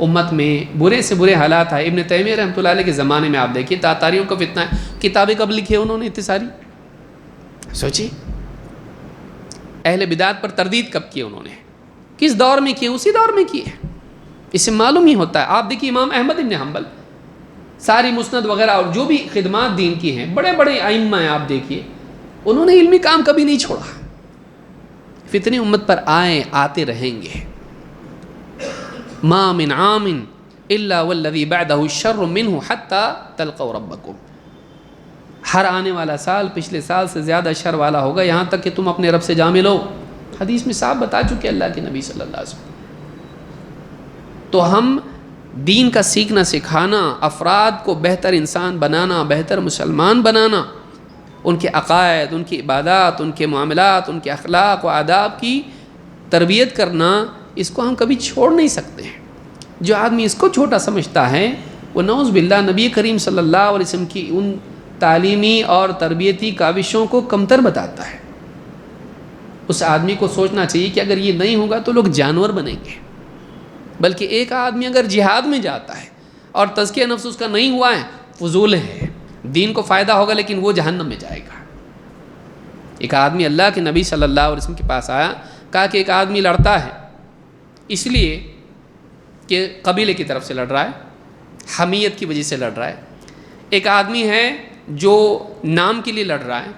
امت میں برے سے برے حالات آئے. ابن تیمیہ رحمۃ اللہ علیہ کے زمانے میں آپ دیکھیے تاتاریوں کا فتنہ ہے. کتابیں کب لکھی انہوں نے اتنی ساری؟ سوچیے. اہل بدعت پر تردید کب کی انہوں نے؟ کس دور میں کی؟ اسی دور میں کی ہے. اس سے معلوم ہی ہوتا ہے. آپ دیکھیے امام احمد بن حنبل، ساری مسند وغیرہ اور جو بھی خدمات دین کی ہیں، بڑے بڑے ائمہ ہیں، آپ دیکھیے انہوں نے علمی کام کبھی نہیں چھوڑا. فتنے امت پر آئے، آتے رہیں گے. ما من عام الا والذی بعدہ شر منہ حتی تلقوا ربکم. ہر آنے والا سال پچھلے سال سے زیادہ شر والا ہوگا، یہاں تک کہ تم اپنے رب سے جا ملو. حدیث میں صاحب بتا چکے اللہ کے نبی صلی اللہ علیہ وسلم. تو ہم دین کا سیکھنا سکھانا، افراد کو بہتر انسان بنانا، بہتر مسلمان بنانا، ان کے عقائد، ان کی عبادات، ان کے معاملات، ان کے اخلاق و آداب کی تربیت کرنا، اس کو ہم کبھی چھوڑ نہیں سکتے ہیں. جو آدمی اس کو چھوٹا سمجھتا ہے وہ نعوذ باللہ نبی کریم صلی اللہ علیہ وسلم کی ان تعلیمی اور تربیتی کاوشوں کو کمتر بتاتا ہے. اس آدمی کو سوچنا چاہیے کہ اگر یہ نہیں ہوگا تو لوگ جانور بنیں گے. بلکہ ایک آدمی اگر جہاد میں جاتا ہے اور تزکیہ نفس اس کا نہیں ہوا ہے، فضول ہے. دین کو فائدہ ہوگا لیکن وہ جہنم میں جائے گا. ایک آدمی اللہ کے نبی صلی اللہ علیہ وسلم کے پاس آیا، کہا کہ ایک آدمی لڑتا ہے اس لیے کہ قبیلے کی طرف سے لڑ رہا ہے، حمیت کی وجہ سے لڑ رہا ہے. ایک آدمی ہے جو نام کے لیے لڑ رہا ہے،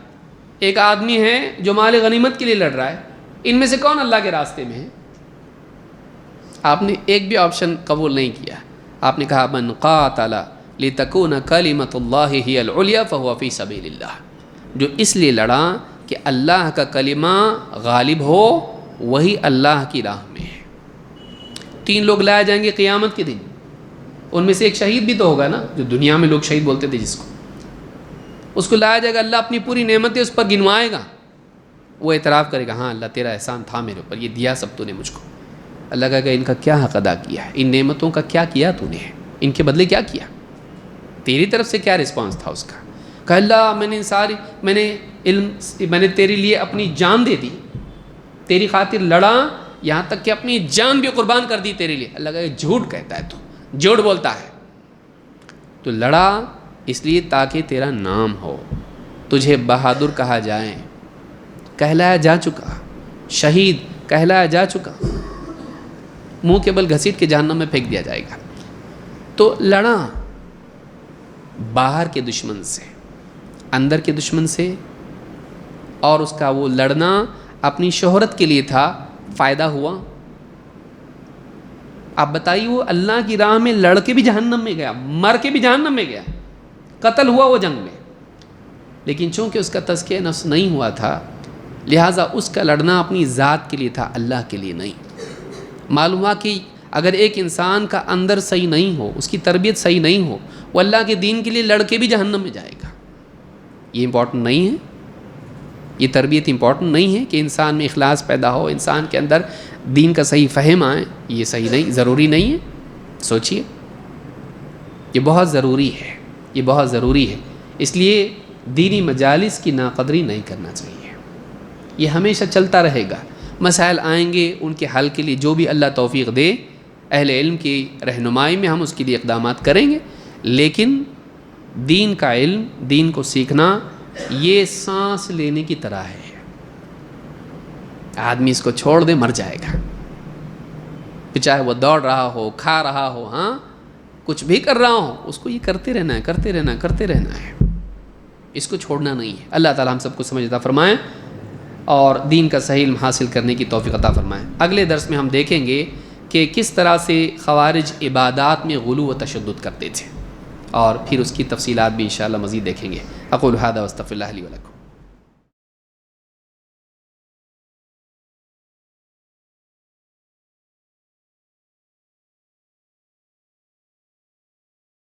ایک آدمی ہے جو مال غنیمت کے لیے لڑ رہا ہے. ان میں سے کون اللہ کے راستے میں ہے؟ آپ نے ایک بھی آپشن قبول نہیں کیا. آپ نے کہا من قاتل لتکون کلمۃ اللہ ہی العلیٰ فہو فی سبیل اللہ. جو اس لیے لڑا کہ اللہ کا کلمہ غالب ہو، وہی اللہ کی راہ میں ہے. 3 لوگ لائے جائیں گے قیامت کے دن. ان میں سے ایک شہید بھی تو ہوگا نا، جو دنیا میں لوگ شہید بولتے تھے جس کو، اس کو لایا جائے گا. اللہ اپنی پوری نعمتیں اس پر گنوائے گا. وہ اعتراف کرے گا ہاں اللہ تیرا احسان تھا میرے اوپر، یہ دیا سب تو نے مجھ کو. اللہ کہے گا ان کا کیا حق ادا کیا ہے، ان نعمتوں کا کیا کیا تو نے، ان کے بدلے کیا کیا، تیری طرف سے کیا رسپانس تھا اس کا. کہ اللہ میں نے تیرے لیے اپنی جان دے دی، تیری خاطر لڑا، یہاں تک کہ اپنی جان بھی قربان کر دی تیرے لیے. اللہ کہے جھوٹ کہتا ہے، تو جھوٹ بولتا ہے. تو لڑا اس لیے تاکہ تیرا نام ہو، تجھے بہادر کہا جائے، کہلایا جا چکا، شہید کہلایا جا چکا، منہ کے بل گھسیٹ کے جہنم میں پھینک دیا جائے گا. تو لڑا باہر کے دشمن سے، اندر کے دشمن سے، اور اس کا وہ لڑنا اپنی شہرت کے لیے تھا، فائدہ ہوا؟ آپ بتائیے، وہ اللہ کی راہ میں لڑ کے بھی جہنم میں گیا، مر کے بھی جہنم میں گیا، قتل ہوا وہ جنگ میں. لیکن چونکہ اس کا تزکیہ نفس نہیں ہوا تھا، لہٰذا اس کا لڑنا اپنی ذات کے لیے تھا، اللہ کے لیے نہیں. معلوم ہوا کہ اگر ایک انسان کا اندر صحیح نہیں ہو، اس کی تربیت صحیح نہیں ہو، وہ اللہ کے دین کے لیے لڑ کے بھی جہنم میں جائے گا. یہ امپورٹنٹ نہیں ہے، یہ تربیت امپورٹنٹ نہیں ہے کہ انسان میں اخلاص پیدا ہو، انسان کے اندر دین کا صحیح فہم آئے. یہ صحیح نہیں، ضروری نہیں ہے. سوچئے، یہ بہت ضروری ہے، یہ بہت ضروری ہے. اس لیے دینی مجالس کی ناقدری نہیں کرنا چاہیے. یہ ہمیشہ چلتا رہے گا. مسائل آئیں گے، ان کے حل کے لیے جو بھی اللہ توفیق دے، اہل علم کی رہنمائی میں ہم اس کے لیے اقدامات کریں گے. لیکن دین کا علم، دین کو سیکھنا، یہ سانس لینے کی طرح ہے. آدمی اس کو چھوڑ دے مر جائے گا. چاہے وہ دوڑ رہا ہو، کھا رہا ہو، ہاں کچھ بھی کر رہا ہو، اس کو یہ کرتے رہنا ہے، کرتے رہنا ہے، کرتے رہنا ہے. اس کو چھوڑنا نہیں ہے. اللہ تعالی ہم سب کو سمجھ عطا فرمائے اور دین کا صحیح علم حاصل کرنے کی توفیق عطا فرمائے. اگلے درس میں ہم دیکھیں گے کہ کس طرح سے خوارج عبادات میں غلو و تشدد کرتے تھے. اور پھر اس کی تفصیلات بھی انشاءاللہ مزید دیکھیں گے۔ اقول ھذا واستغفر اللہ لی ولکم۔